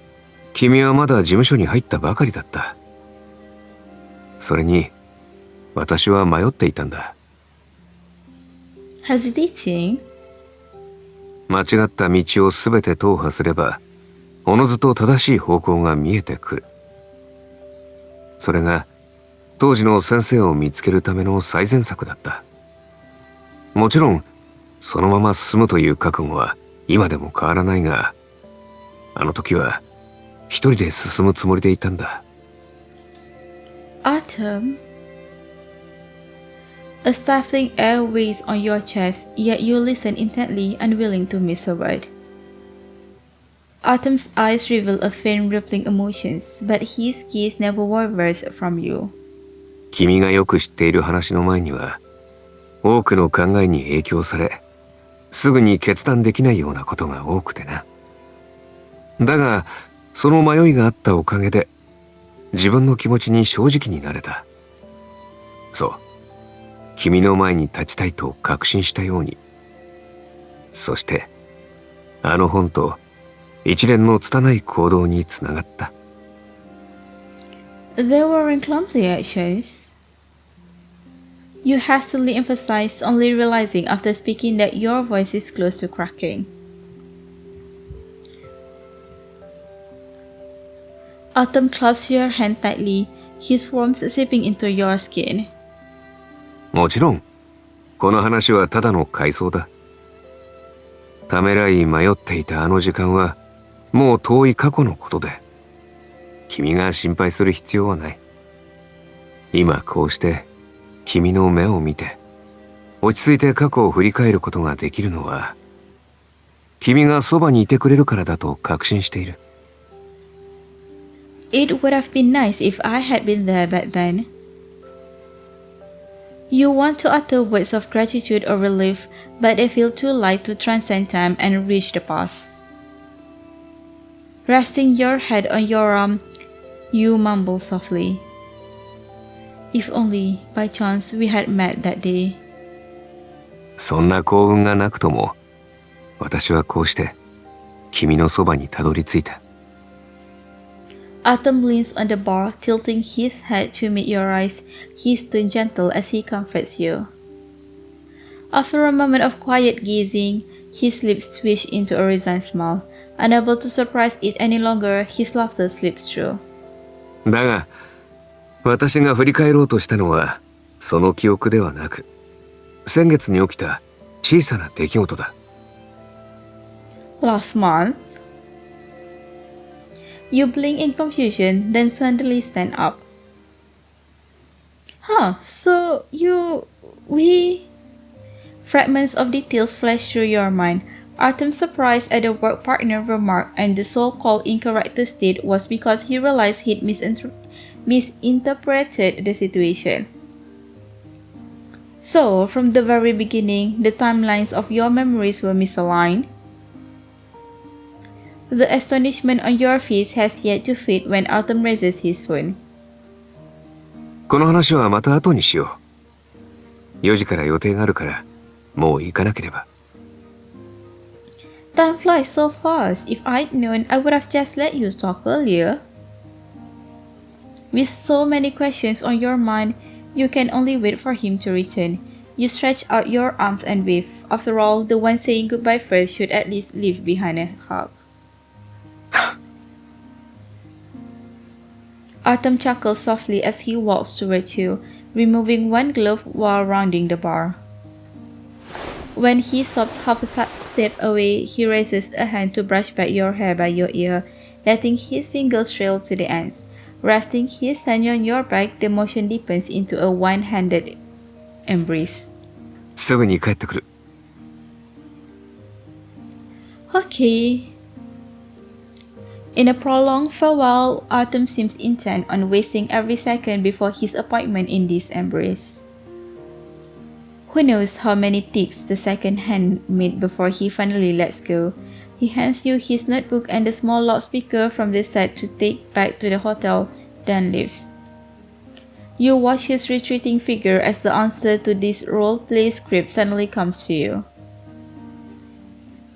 君はまだ事務所に入ったばかりだった。それに、私は迷っていたんだ。Hesitating? 間違った道をすべて踏破すれば、おのずと正しい方向が見えてくる。それが、当時の先生を見つけるための最善策だった。もちろん、そのまま進むという覚悟は今でも変わらないが、あの時は一人で進むつもりでいたんだ。Artem? A stifling air weighs on your chest, yet you listen intently, unwilling to miss a word. Artem's eyes reveal a faint rippling emotions, but his gaze never wavers from you. 君がよく知っている話の前には、多くの考えに影響され、すぐに決断できないようなことが多くてな。だが、その迷いがあったおかげで、自分の気持ちに正直になれた。そう。君の前に立ちたいと確信したように。そして、あの本と一連の拙い行動につながった。There weren't clumsy actions. You hastily emphasized, only realizing after speaking that your voice is close to cracking. Artem clasps your hand tightly, his warmth seeping into your skin. もちろん、この話はただの回想だ。ためらい迷っていたあの時間は、もう遠い過去のことで、君が心配する必要はない。今こうして、君の目を見て、落ち着いて過去を振り返ることができるのは、君がそばにいてくれるからだと確信している。It would have been nice if I had been there back then. You want to utter words of gratitude or relief, but they feel too light to transcend time and reach the past. Resting your head on your arm, you mumble softly. If only, by chance, we had met that day. そんな幸運がなくとも、私はこうして、君のそばにたどり着いた。Artem leans on the bar, tilting his head to meet your eyes, his tone gentle as he comforts you. After a moment of quiet gazing, his lips twitch into a resigned smile. Unable to surprise it any longer, his laughter slips through. だが、私が振り返ろうとしたのは、その記憶ではなく、先月に起きた小さな出来事だ。Last month? You blink in confusion, then suddenly stand up. So we... Fragments of details flash through your mind. Artem's surprise at the work partner remark and the so-called incorrect state was because he realized he'd misinterpreted the situation. So, from the very beginning, the timelines of your memories were misaligned. The astonishment on your face has yet to fade when Artem raises his phone. この話はまた後にしよう。4時から予定があるから、もう行かなければ。Time flies so fast. If I'd known, I would have just let you talk earlier. With so many questions on your mind, you can only wait for him to return. You stretch out your arms and wave. After all, the one saying goodbye first should at least leave behind a hug. Artem chuckles softly as he walks towards you, removing one glove while rounding the bar. When he stops half a step away, he raises a hand to brush back your hair by your ear, letting his fingers trail to the ends. Resting his hand on your back, the motion deepens into a one-handed embrace. すぐに帰ってくる。Okay. In a prolonged farewell, Artem seems intent on wasting every second before his appointment in this embrace. Who knows how many ticks the second hand made before he finally lets go. He hands you his notebook and the small loudspeaker from the set to take back to the hotel, then leaves. You watch his retreating figure as the answer to this role-play script suddenly comes to you.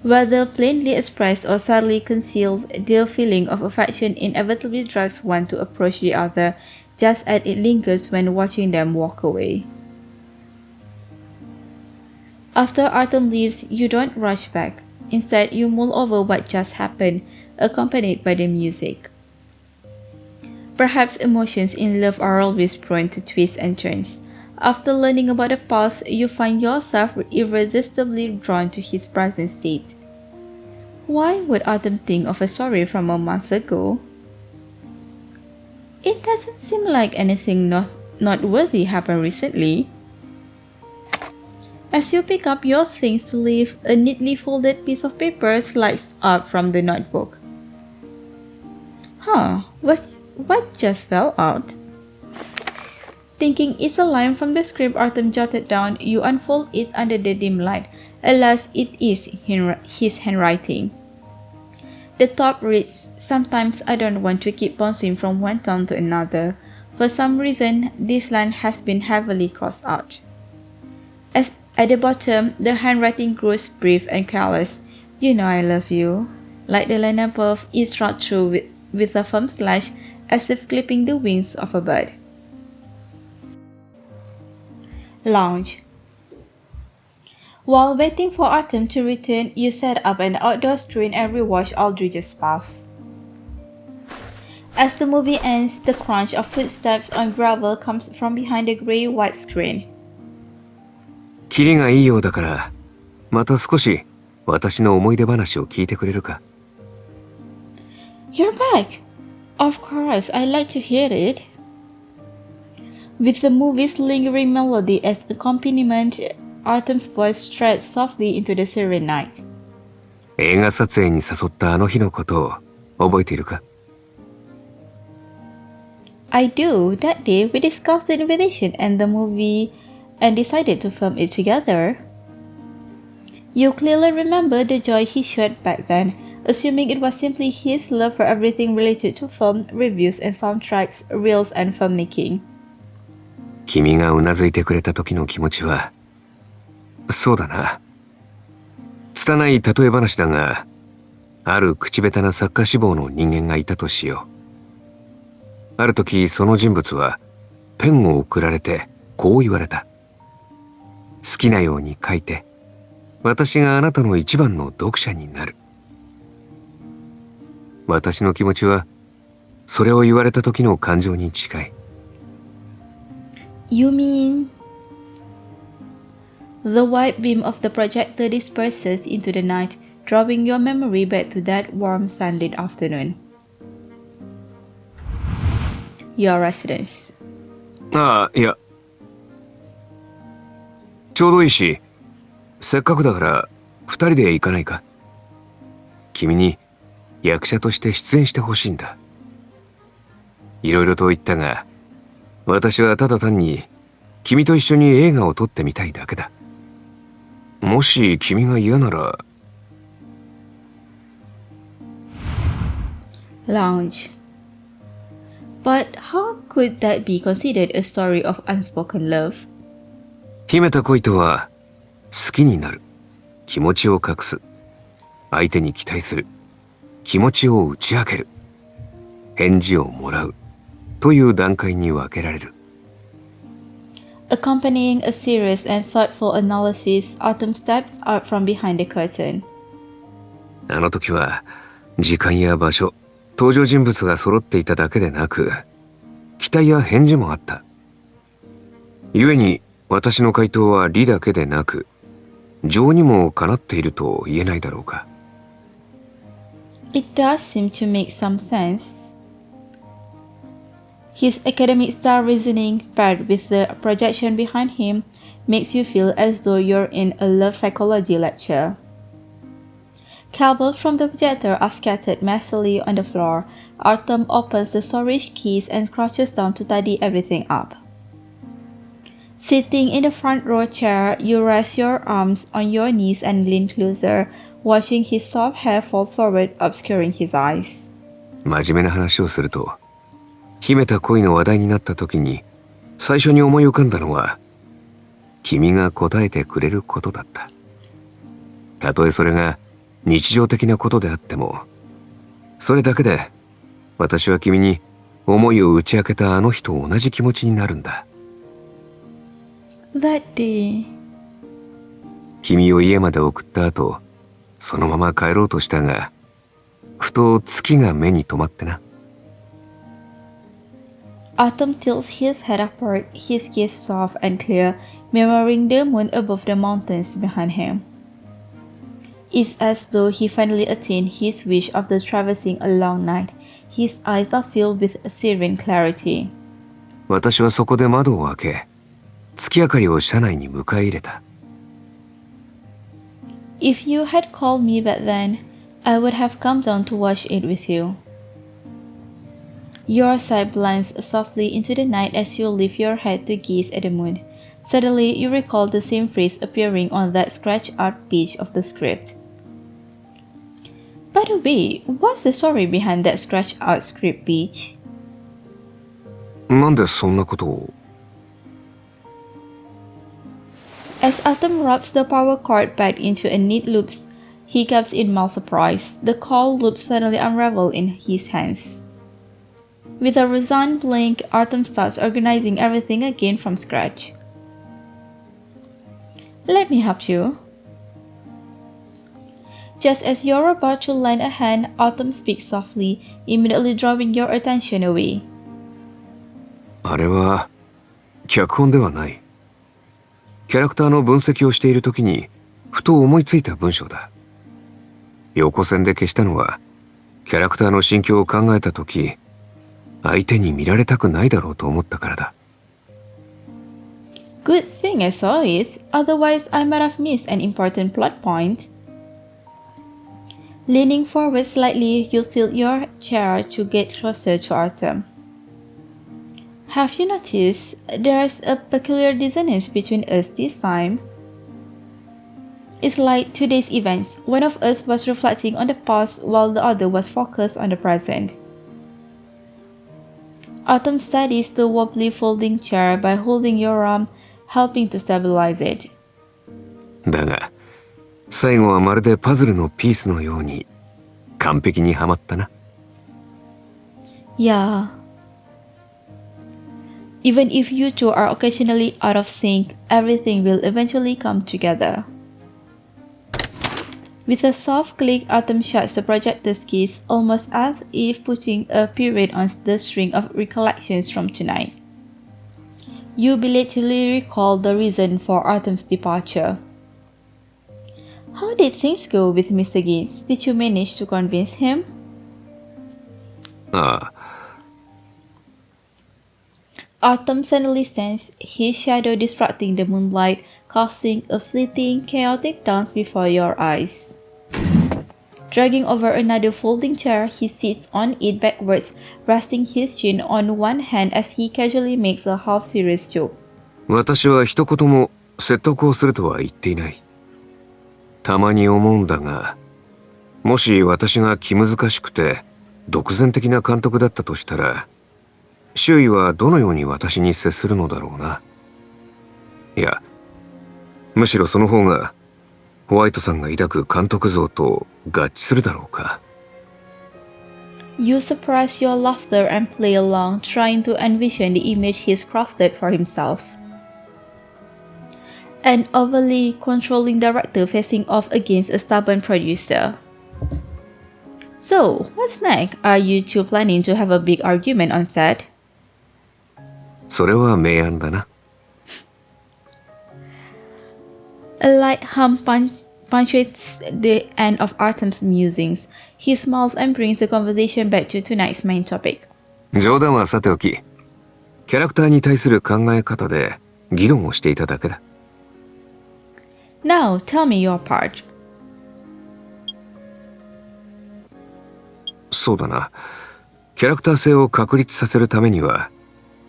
Whether plainly expressed or subtly concealed, the feeling of affection inevitably drives one to approach the other, just as it lingers when watching them walk away. After Artem leaves, you don't rush back. Instead, you mull over what just happened, accompanied by the music. Perhaps emotions in love are always prone to twists and turns. After learning about the past, you find yourself irresistibly drawn to his present state. Why would Artem think of a story from a month ago? It doesn't seem like anything noteworthy happened recently. As you pick up your things to leave, a neatly folded piece of paper slides out from the notebook. What just fell out? Thinking it's a line from the script Artem jotted down, you unfold it under the dim light. Alas, it is his handwriting. The top reads, "Sometimes I don't want to keep bouncing from one town to another. For some reason, this line has been heavily crossed out." At the bottom, the handwriting grows brief and careless. "You know I love you." Like the line above, is struck through with a firm slash, as if clipping the wings of a bird. Lounge. While waiting for Artem to return, you set up an outdoor screen and rewatch Aldridge's past. As the movie ends, the crunch of footsteps on gravel comes from behind the gray-white screen. キリがいいようだから、また少し私の思い出話を聞いてくれるか？ You're back! Of course, I'd like to hear it. With the movie's lingering melody as accompaniment, Artem's voice strides softly into the serene night. 映画撮影に誘ったあの日のことを覚えているか？ I do. That day, we discussed the invitation and the movie and decided to film it together. You clearly remember the joy he showed back then, assuming it was simply his love for everything related to film, reviews and soundtracks, reels and filmmaking. 君がうなずいてくれた時の気持ちは、そうだな。拙い例え話だが、ある口下手な作家志望の人間がいたとしよう。ある時その人物はペンを送られてこう言われた。好きなように書いて、私があなたの一番の読者になる。私の気持ちは、それを言われた時の感情に近い。You mean... The white beam of the projector disperses into the night, drawing your memory back to that warm sunlit afternoon. Your residence. ああ、いや。ちょうどいいし、せっかくだから二人で行かないか？君に役者として出演してほしいんだ。いろいろと言ったが、私はただ単に君と一緒に映画を撮ってみたいだけだ。もし君が嫌なら。Lounge. But how could that be considered a story of unspoken love? 秘めた恋とは、好きになる、気持ちを隠す、相手に期待する、気持ちを打ち明ける、返事をもらうという段階に分けられる。Accompanying a serious and thoughtful analysis, Artem steps out from behind the curtain. あの時は、時間や場所、登場人物が揃っていただけでなく、期待や返事もあった。故に、私の回答は理だけでなく、情にもかなっていると言えないだろうか。It does seem to make some sense. His academic style reasoning, paired with the projection behind him, makes you feel as though you're in a love psychology lecture. Cables from the projector are scattered messily on the floor. Artem opens the storage keys and crouches down to tidy everything up. Sitting in the front row chair, you rest your arms on your knees and lean closer, watching his soft hair fall forward, obscuring his eyes. 真面目な話をすると、秘めた恋の話題になった時に、最初に思い浮かんだのは、君が答えてくれることだった。たとえそれが日常的なことであっても、それだけで私は君に思いを打ち明けたあの日と同じ気持ちになるんだ。That day, 君を家まで送った後、そのまま帰ろうとしたが、ふと月が目に留まってな。Artem tilts his head upward, his gaze soft and clear, mirroring the moon above the mountains behind him. It's as though he finally attained his wish after traversing a long night. His eyes are filled with a serene clarity. 私はそこで窓を開け、月明かりを車内に迎え入れた。If you had called me back then, I would have come down to watch it with you. Your sight blends softly into the night as you lift your head to gaze at the moon. Suddenly, you recall the same phrase appearing on that scratched-out page of the script. By the way, what's the story behind that scratched-out script page? なんでそんなことを？ As Artem rubs the power cord back into a neat loop, he gaps in mild surprise. The coil loop suddenly unravels in his hands. With a resigned blink, Artem starts organizing everything again from scratch. Let me help you. Just as you're about to lend a hand, Artem speaks softly, immediately drawing your attention away. あれは脚本ではない。キャラクターの分析をしている時にふと思いついた文章だ。横線で消したのはキャラクターの心境を考えた時、相手に見られたくないだろうと思ったからだ。Good thing I saw it, otherwise I might have missed an important plot point. Leaning forward slightly, you tilt your chair to get closer to Artem. Have you noticed there is a peculiar dissonance between us this time? It's like today's events. One of us was reflecting on the past while the other was focused on the present. Artem studies the wobbly folding chair by holding your arm, helping to stabilize it. だが、最後はまるでパズルのピースのように完璧にはまったな。Yeah. Even if you two are occasionally out of sync, everything will eventually come together. With a soft click, Artem shuts the projector's case, almost as if putting a period on the string of recollections from tonight. You belatedly recall the reason for Artem's departure. How did things go with Mr. Gates? Did you manage to convince him? ああ、Artem suddenly sensed his shadow disrupting the moonlight, casting a fleeting, chaotic dance before your eyes. Dragging over another folding chair, he sits on it backwards, resting his chin on one hand as he casually makes a half-serious joke. 私は一言も説得をするとは言っていない。たまに思うんだが、もし私が気難しくて独善的な監督だったとしたら、周囲はどのように私に接するのだろうな。いや、むしろその方がホワイトさんが抱く監督像と合致するだろうか。You suppress your laughter and play along, trying to envision the image he's crafted for himself. An overly controlling director facing off against a stubborn producer. So, what's next? Are you two planning to have a big argument on set? それは明暗だな。A light hum punctuates the end of Artem's musings. He smiles and brings the conversation back to tonight's main topic. 冗談はさておき、キャラクターに対する考え方で議論をしていただけだ。Now, tell me your part. そうだな。キャラクター性を確立させるためには、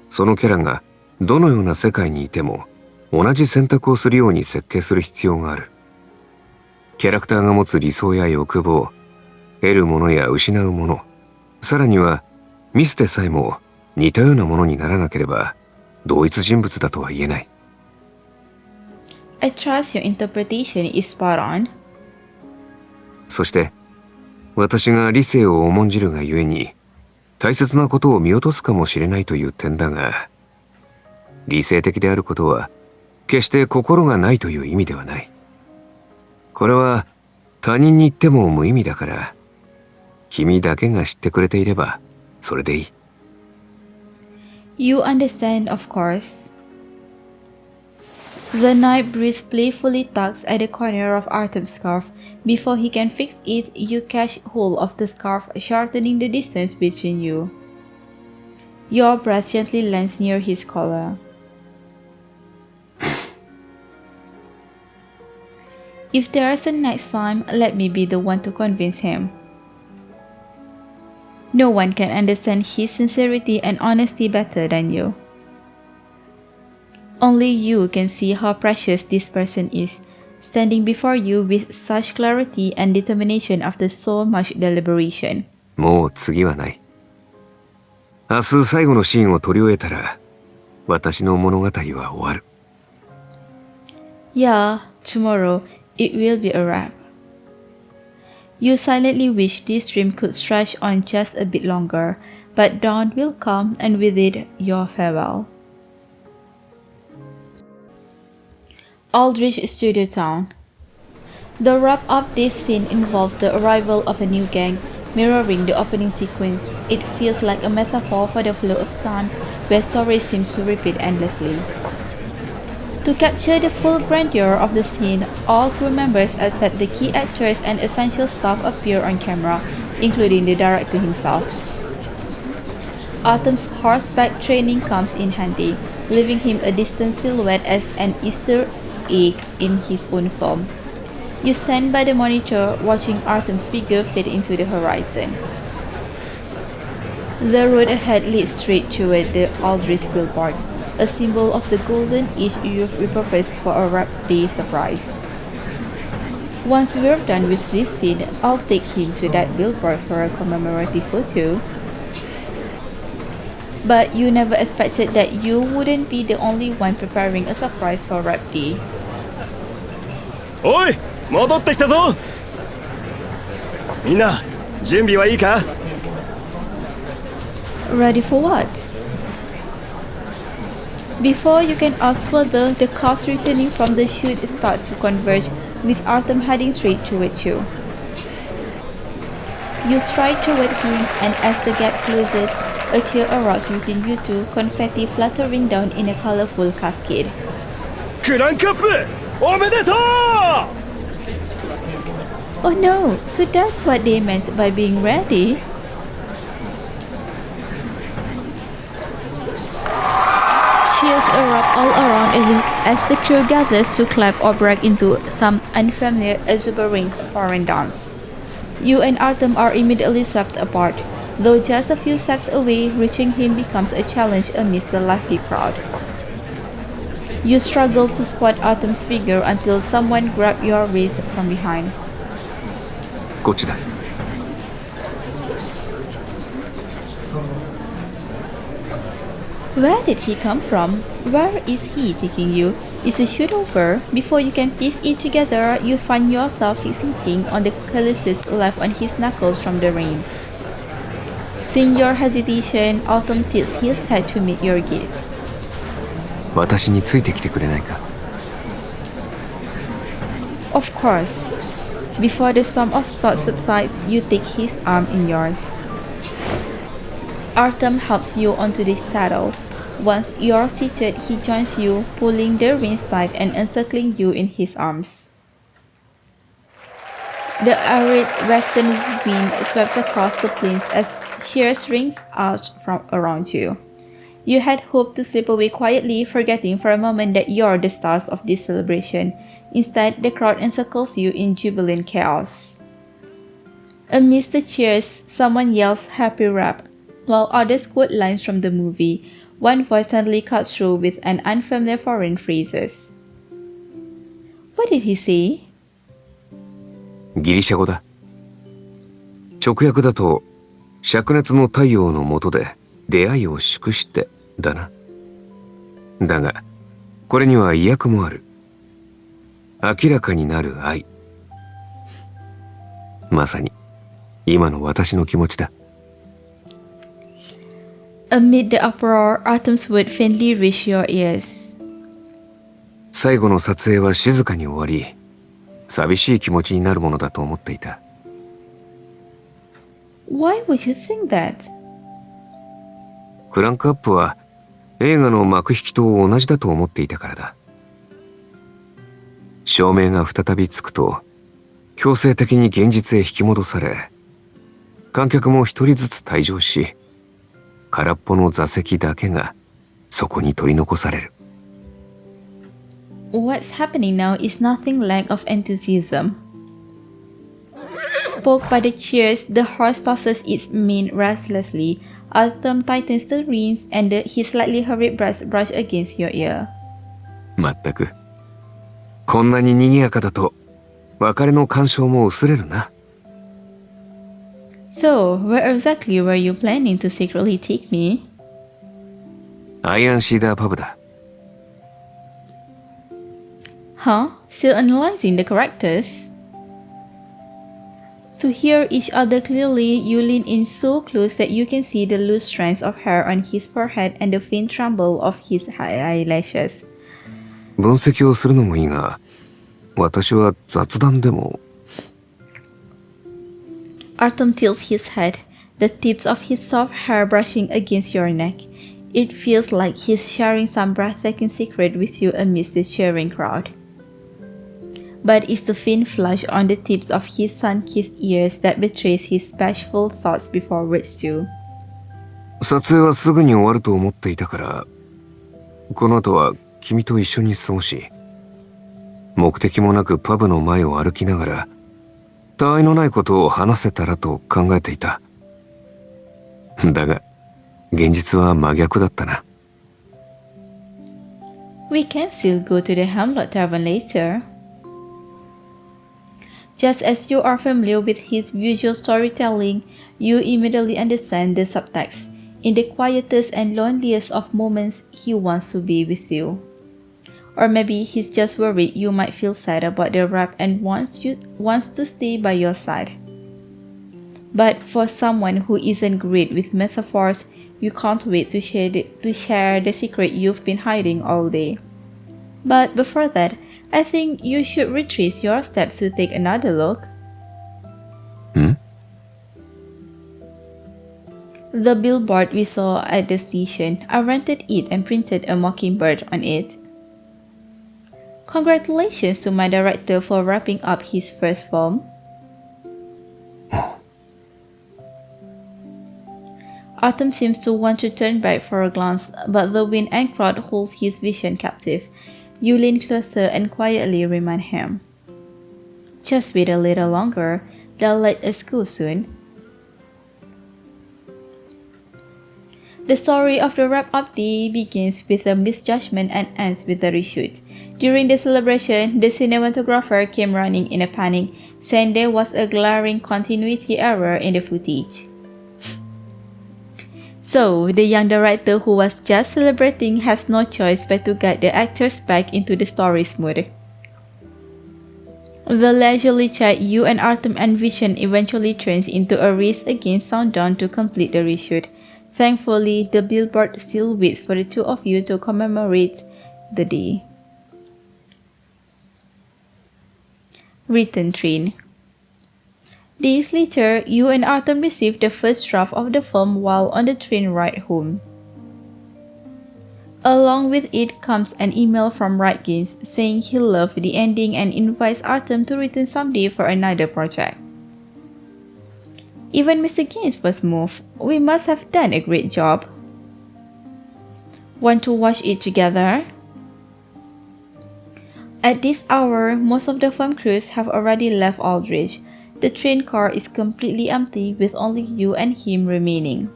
そのキャラがどのような世界にいても同じ選択をするように設計する必要がある。キャラクターが持つ理想や欲望、得るものや失うもの、さらにはミスでさえも似たようなものにならなければ同一人物だとは言えない。I trust your interpretation is spot on. そして私が理性を重んじるがゆえに大切なことを見落とすかもしれないという点だが、理性的であることは決して心がないという意味ではない。これは他人に言っても無意味だから、君だけが知ってくれていればそれでいい。You understand, of course. The night breeze playfully tugs at the corner of Artem's scarf. Before he can fix it, you catch hold of the scarf, shortening the distance between you. Your breath gently lands near his collar. If there is a next time, let me be the one to convince him. No one can understand his sincerity and honesty better than you. Only you can see how precious this person is, standing before you with such clarity and determination after so much deliberation. もう次はない。明日最後のシーンを撮り終えたら、私の物語は終わる。Yeah, tomorrow it will be a wrap. You silently wish this dream could stretch on just a bit longer, but dawn will come and with it your farewell. Aldrich Studio Town. The wrap-up this scene involves the arrival of a new gang, mirroring the opening sequence. It feels like a metaphor for the flow of time, where stories seem to repeat endlessly. To capture the full grandeur of the scene, all crew members except the key actors and essential staff appear on camera, including the director himself. Artem's horseback training comes in handy, leaving him a distant silhouette as an Easter egg in his own film. You stand by the monitor, watching Artem's figure fade into the horizon. The road ahead leads straight toward the Aldrich billboard, a symbol of the golden age you've repurposed for a rap day surprise. Once we're done with this scene, I'll take him to that billboard for a commemorative photo. But you never expected that you wouldn't be the only one preparing a surprise for rap day. おい、戻ってきたぞ。みんな、準備はいいか？ Ready for what? Before you can ask further, the cast returning from the shoot starts to converge, with Artem heading straight toward you. You stride toward him, and as the gap closes, a cheer erupts between you two, confetti fluttering down in a colorful cascade. クランクアップ、おめでとう！ Oh no, so that's what they meant by being ready? Cheers erupt all around as the crew gathers to clap or break into some unfamiliar, exuberant foreign dance. You and Artem are immediately swept apart, though just a few steps away, reaching him becomes a challenge amidst the lively crowd. You struggle to spot Artem's figure until someone grabs your wrist from behind. こっちだ。Where did he come from? Where is he taking you? Is the shoot over? Before you can piece it together, you find yourself fixating on the calluses left on his knuckles from the reins. Seeing your hesitation, Autumn tilts his head to meet your gaze. 私についてきてくれないか？ Of course. Before the storm of thought subsides, you take his arm in yours. Artem helps you onto the saddle. Once you're seated, he joins you, pulling the reins tight and encircling you in his arms. The arid western wind sweeps across the plains as cheers rings out from around you. You had hoped to slip away quietly, forgetting for a moment that you're the stars of this celebration. Instead, the crowd encircles you in jubilant chaos. Amidst the cheers, someone yells happy rap, while others quote lines from the movie. One voice suddenly cut through with an unfamiliar foreign phrases. What did he say? ギリシャ語だ。直訳だと、灼熱の太陽の下で出会いを祝してだな。だが、これには意訳もある。明らかになる愛。まさに、今の私の気持ちだ。Amid the uproar, Artem's word faintly reached your ears. 最後の撮影は静かに終わり、寂しい気持ちになるものだと思っていた。Why would you think that? クランクアップは映画の幕引きと同じだと思っていたからだ。照明が再びつくと、強制的に現実へ引き戻され、観客も一人ずつ退場し、空っぽの座席だけがそこに取り残される。What's happening now is nothing lack of enthusiasm. Spoke by the cheers, the horse tosses its mane restlessly. Artem tightens the reins and his slightly hurried breath brushed against your ear. まったく、こんなに賑やかだと別れの感傷も薄れるな。So, where exactly were you planning to secretly take me? アイアンシーダーパブだ。Huh? Still analyzing the characters? To hear each other clearly, you lean in so close that you can see the loose strands of hair on his forehead and the faint tremble of his eyelashes. 分析をするのもいいが、私は雑談でも。Artem tilts his head, the tips of his soft hair brushing against your neck. It feels like he's sharing some breathtaking secret with you amidst the cheering crowd. But it's the faint flush on the tips of his sun-kissed ears that betrays his bashful thoughts before words do. 撮影はすぐに終わると思っていたから、この後は君と一緒に過ごし、目的もなくパブの前を歩きながら、他愛のないことを話せたらと考えていた。だが、現実は真逆だったな。We can still go to the Hamlet Tavern later. Just as you are familiar with his visual storytelling, you immediately understand the subtext. In the quietest and loneliest of moments, he wants to be with you. Or maybe he's just worried you might feel sad about the rap and wants to stay by your side. But for someone who isn't great with metaphors, you can't wait to share the secret you've been hiding all day. But before that, I think you should retrace your steps to take another look. The billboard we saw at the station, I rented it and printed a mockingbird on it. Congratulations to my director for wrapping up his first film. Artem seems to want to turn back for a glance, but the wind and crowd holds his vision captive. You lean closer and quietly remind him. Just wait a little longer, they'll let us go soon. The story of the wrap-up day begins with a misjudgment and ends with a reshoot. During the celebration, the cinematographer came running in a panic, saying there was a glaring continuity error in the footage. So, the young director who was just celebrating has no choice but to guide the actors back into the story's mood. The leisurely chat you and Artem envision eventually turns into a race against sundown to complete the reshoot. Thankfully, the billboard still waits for the two of you to commemorate the day. Return train. Days later, you and Artem received the first draft of the film while on the train ride home. Along with it comes an email from Gaines saying he loved the ending and invites Artem to return someday for another project. Even Mr. Gaines was moved. We must have done a great job. Want to watch it together? At this hour, most of the film crews have already left Aldridge. The train car is completely empty with only you and him remaining.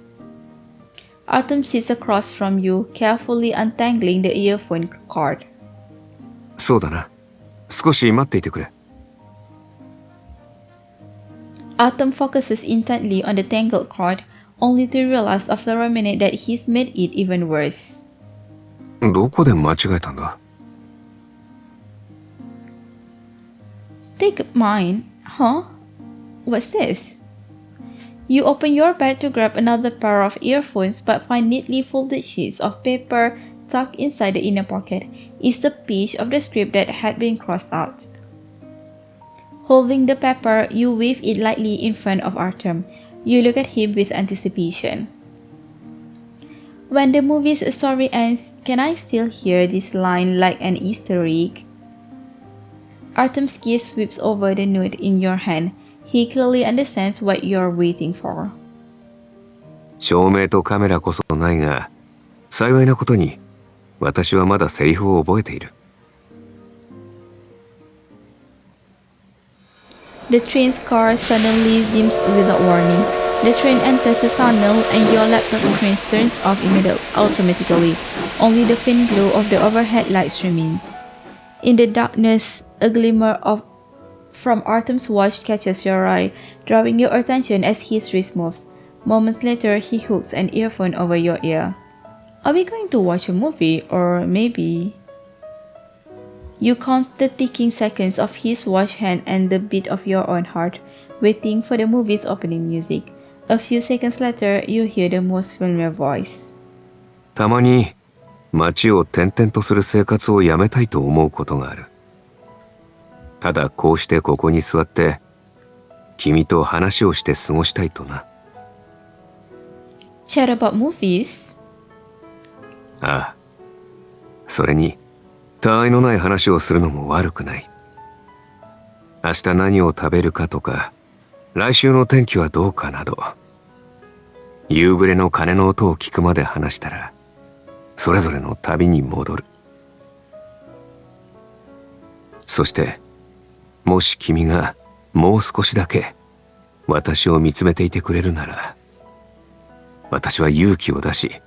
Artem sits across from you, carefully untangling the earphone cord. そうだな。少し待っていてくれ。Artem focuses intently on the tangled cord, only to realize after a minute that he's made it even worse. どこで間違えたんだ？ Take mine? Huh? What's this? You open your bag to grab another pair of earphones but find neatly folded sheets of paper tucked inside the inner pocket. It's the page of the script that had been crossed out. Holding the paper, you wave it lightly in front of Artem. You look at him with anticipation. When the movie's story ends, can I still hear this line like an Easter egg? Artem's gaze sweeps over the note in your hand. He clearly understands what you're waiting for. 照明とカメラこそないが、幸いなことに私はまだセリフを覚えている。The train's car suddenly dims without warning. The train enters the tunnel and your laptop screen turns off automatically. Only the faint glow of the overhead lights remains. In the darkness, a glimmer from Artem's watch catches your eye, drawing your attention as his wrist moves. Moments later, he hooks an earphone over your ear. Are we going to watch a movie, or maybe... You count the ticking seconds of his watch hand and the beat of your own heart, waiting for the movie's opening music. A few seconds later, you hear the most familiar voice. たまに街を転々とする生活をやめたいと思うことがある。ただこうしてここに座って君と話をして過ごしたいとな。Chat about movies? ああ。それに他愛のない話をするのも悪くない。明日何を食べるかとか、来週の天気はどうかなど、夕暮れの鐘の音を聞くまで話したら、それぞれの旅に戻る。そして、もし君がもう少しだけ私を見つめていてくれるなら、私は勇気を出し、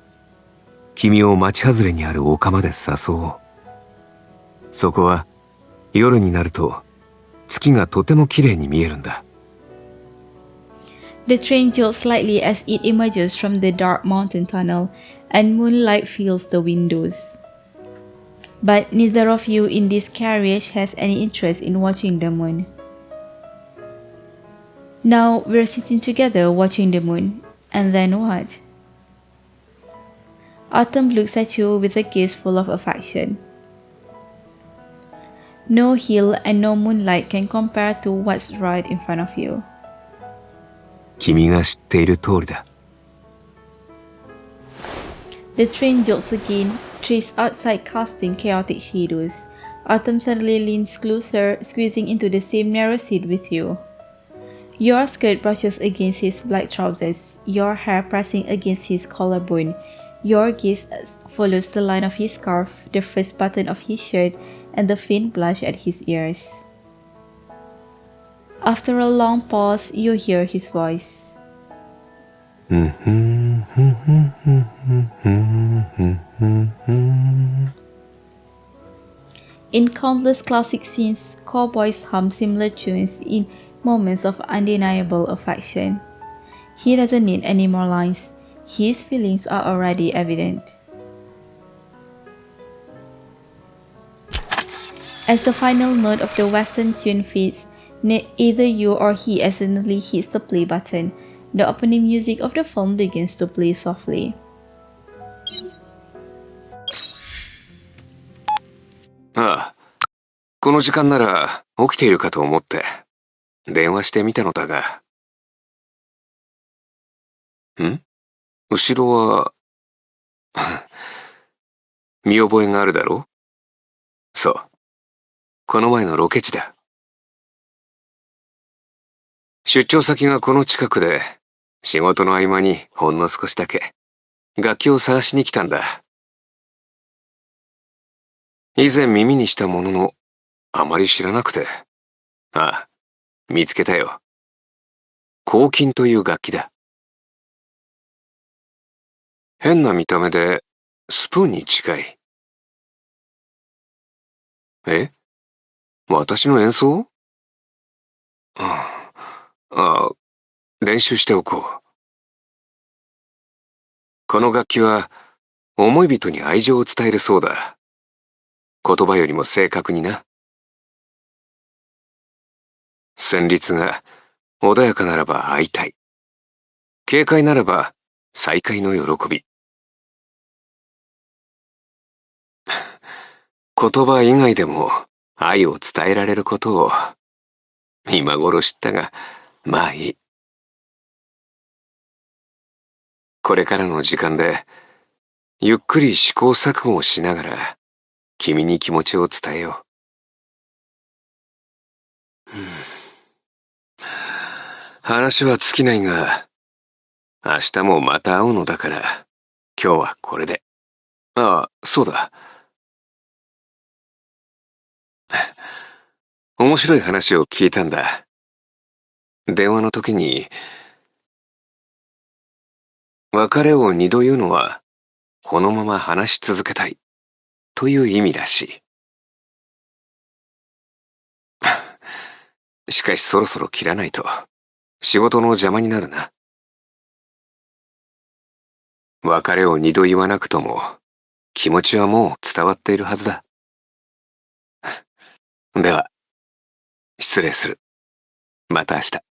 君を町外れにある丘まで誘おう。そこは夜になると月がとても綺麗に見えるんだ。The train jolts slightly as it emerges from the dark mountain tunnel, and moonlight fills the windows. But neither of you in this carriage has any interest in watching the moon. Now we're sitting together watching the moon, and then what? Artem looks at you with a gaze full of affection. No hill and no moonlight can compare to what's right in front of you. 君が知っている通りだ。The train jolts again, trees outside casting chaotic shadows. Artem suddenly leans closer, squeezing into the same narrow seat with you. Your skirt brushes against his black trousers, your hair pressing against his collarbone. Your gaze follows the line of his scarf, the first button of his shirt, and the faint blush at his ears. After a long pause, you hear his voice. In countless classic scenes, cowboys hum similar tunes in moments of undeniable affection. He doesn't need any more lines. His feelings are already evident. As the final note of the western tune fades, either you or he accidentally hits the play button. The opening music of the film begins to play softly. ああ、この時間なら起きているかと思って電話してみたのだが。後ろは見覚えがあるだろう？そう。この前のロケ地だ。出張先がこの近くで、仕事の合間にほんの少しだけ楽器を探しに来たんだ。以前耳にしたものの、あまり知らなくて。ああ、見つけたよ。鋼琴という楽器だ。変な見た目でスプーンに近い。え？私の演奏？ああ、練習しておこう。この楽器は思い人に愛情を伝えるそうだ。言葉よりも正確にな。旋律が穏やかならば会いたい。軽快ならば再会の喜び。言葉以外でも愛を伝えられることを今頃知ったが、まあいい。これからの時間でゆっくり試行錯誤をしながら君に気持ちを伝えよう。話は尽きないが、明日もまた会うのだから、今日はこれで。ああ、そうだ。面白い話を聞いたんだ。電話の時に、別れを二度言うのは、このまま話し続けたい、という意味らしい。しかしそろそろ切らないと、仕事の邪魔になるな。別れを二度言わなくとも、気持ちはもう伝わっているはずだ。では、失礼する。また明日。